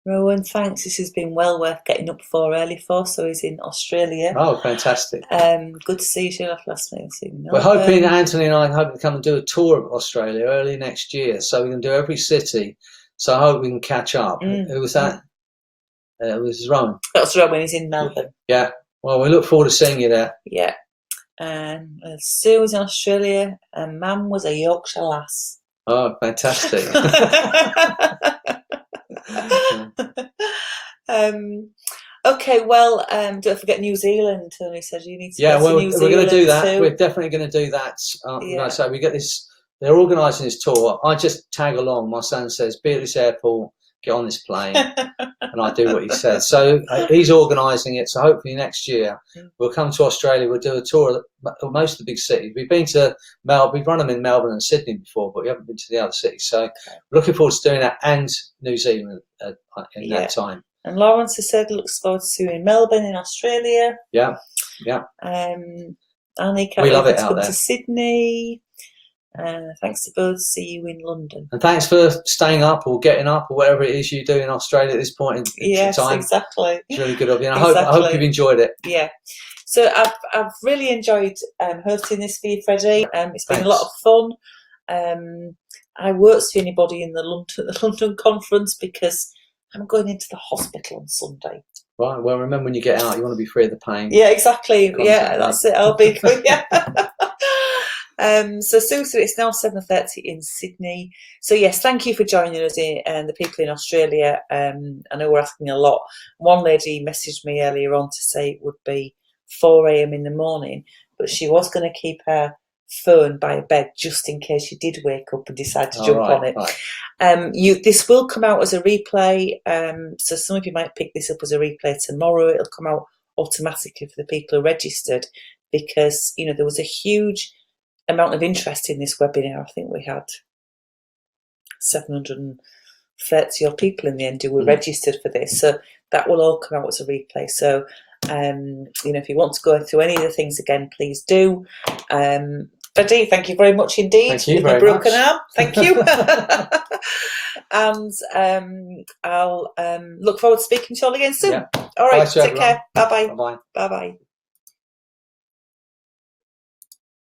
Rowan, thanks. This has been well worth getting up for early for. So he's in Australia. Oh, fantastic. Good to see you last night. We're hoping, Anthony and I hope to come and do a tour of Australia early next year. So we can do every city. So I hope we can catch up. Who was that? It was Rowan. That's Rowan. He's in Melbourne. Yeah. Well, we look forward to seeing you there. Yeah. Sue was in Australia, and Mam was a Yorkshire lass. Oh, fantastic. Okay, well, don't forget New Zealand. Tony said you need to. Yeah, well, New we're going to do that. too. We're definitely going to do that. So we get this. They're organising this tour. I just tag along. My son says, "Be at this airport. Get on this plane," and I do what he says. So he's organising it. So hopefully next year we'll come to Australia. We'll do a tour of most of the big cities. We've been to Melbourne. We've run them in Melbourne and Sydney before, but we haven't been to the other cities. So we're looking forward to doing that, and New Zealand in that time. And Lawrence has said looks forward to you in Melbourne in Australia. Yeah. Annie can't we love wait it to out come there. to Sydney. Thanks to both. See you in London. And thanks for staying up or getting up or whatever it is you do in Australia at this point in time. Yes, exactly. It's really good of you. And I hope you've enjoyed it. Yeah. So I've really enjoyed hosting this for you, Freddie. It's been a lot of fun. I won't see anybody in the London conference because I'm going into the hospital on Sunday. Right. Well, remember when you get out, you want to be free of the pain. Yeah, exactly. Yeah, that's it. I'll be. Yeah. So it's now 7:30 in Sydney. So yes, thank you for joining us and the people in Australia. I know we're asking a lot. One lady messaged me earlier on to say it would be 4 a.m. in the morning, but she was going to keep her phone by her bed just in case she did wake up and decide to jump on it. Right. This will come out as a replay. So some of you might pick this up as a replay tomorrow. It'll come out automatically for the people who registered because there was a huge amount of interest in this webinar. I think we had 730 odd people in the end who were registered for this. So that will all come out as a replay. So, if you want to go through any of the things again, please do. Freddie, thank you very much indeed. Thank you very much. Broken arm. Thank you. And I'll look forward to speaking to you all again soon. Yeah. All right, take care. Bye-bye. Bye-bye. Bye-bye.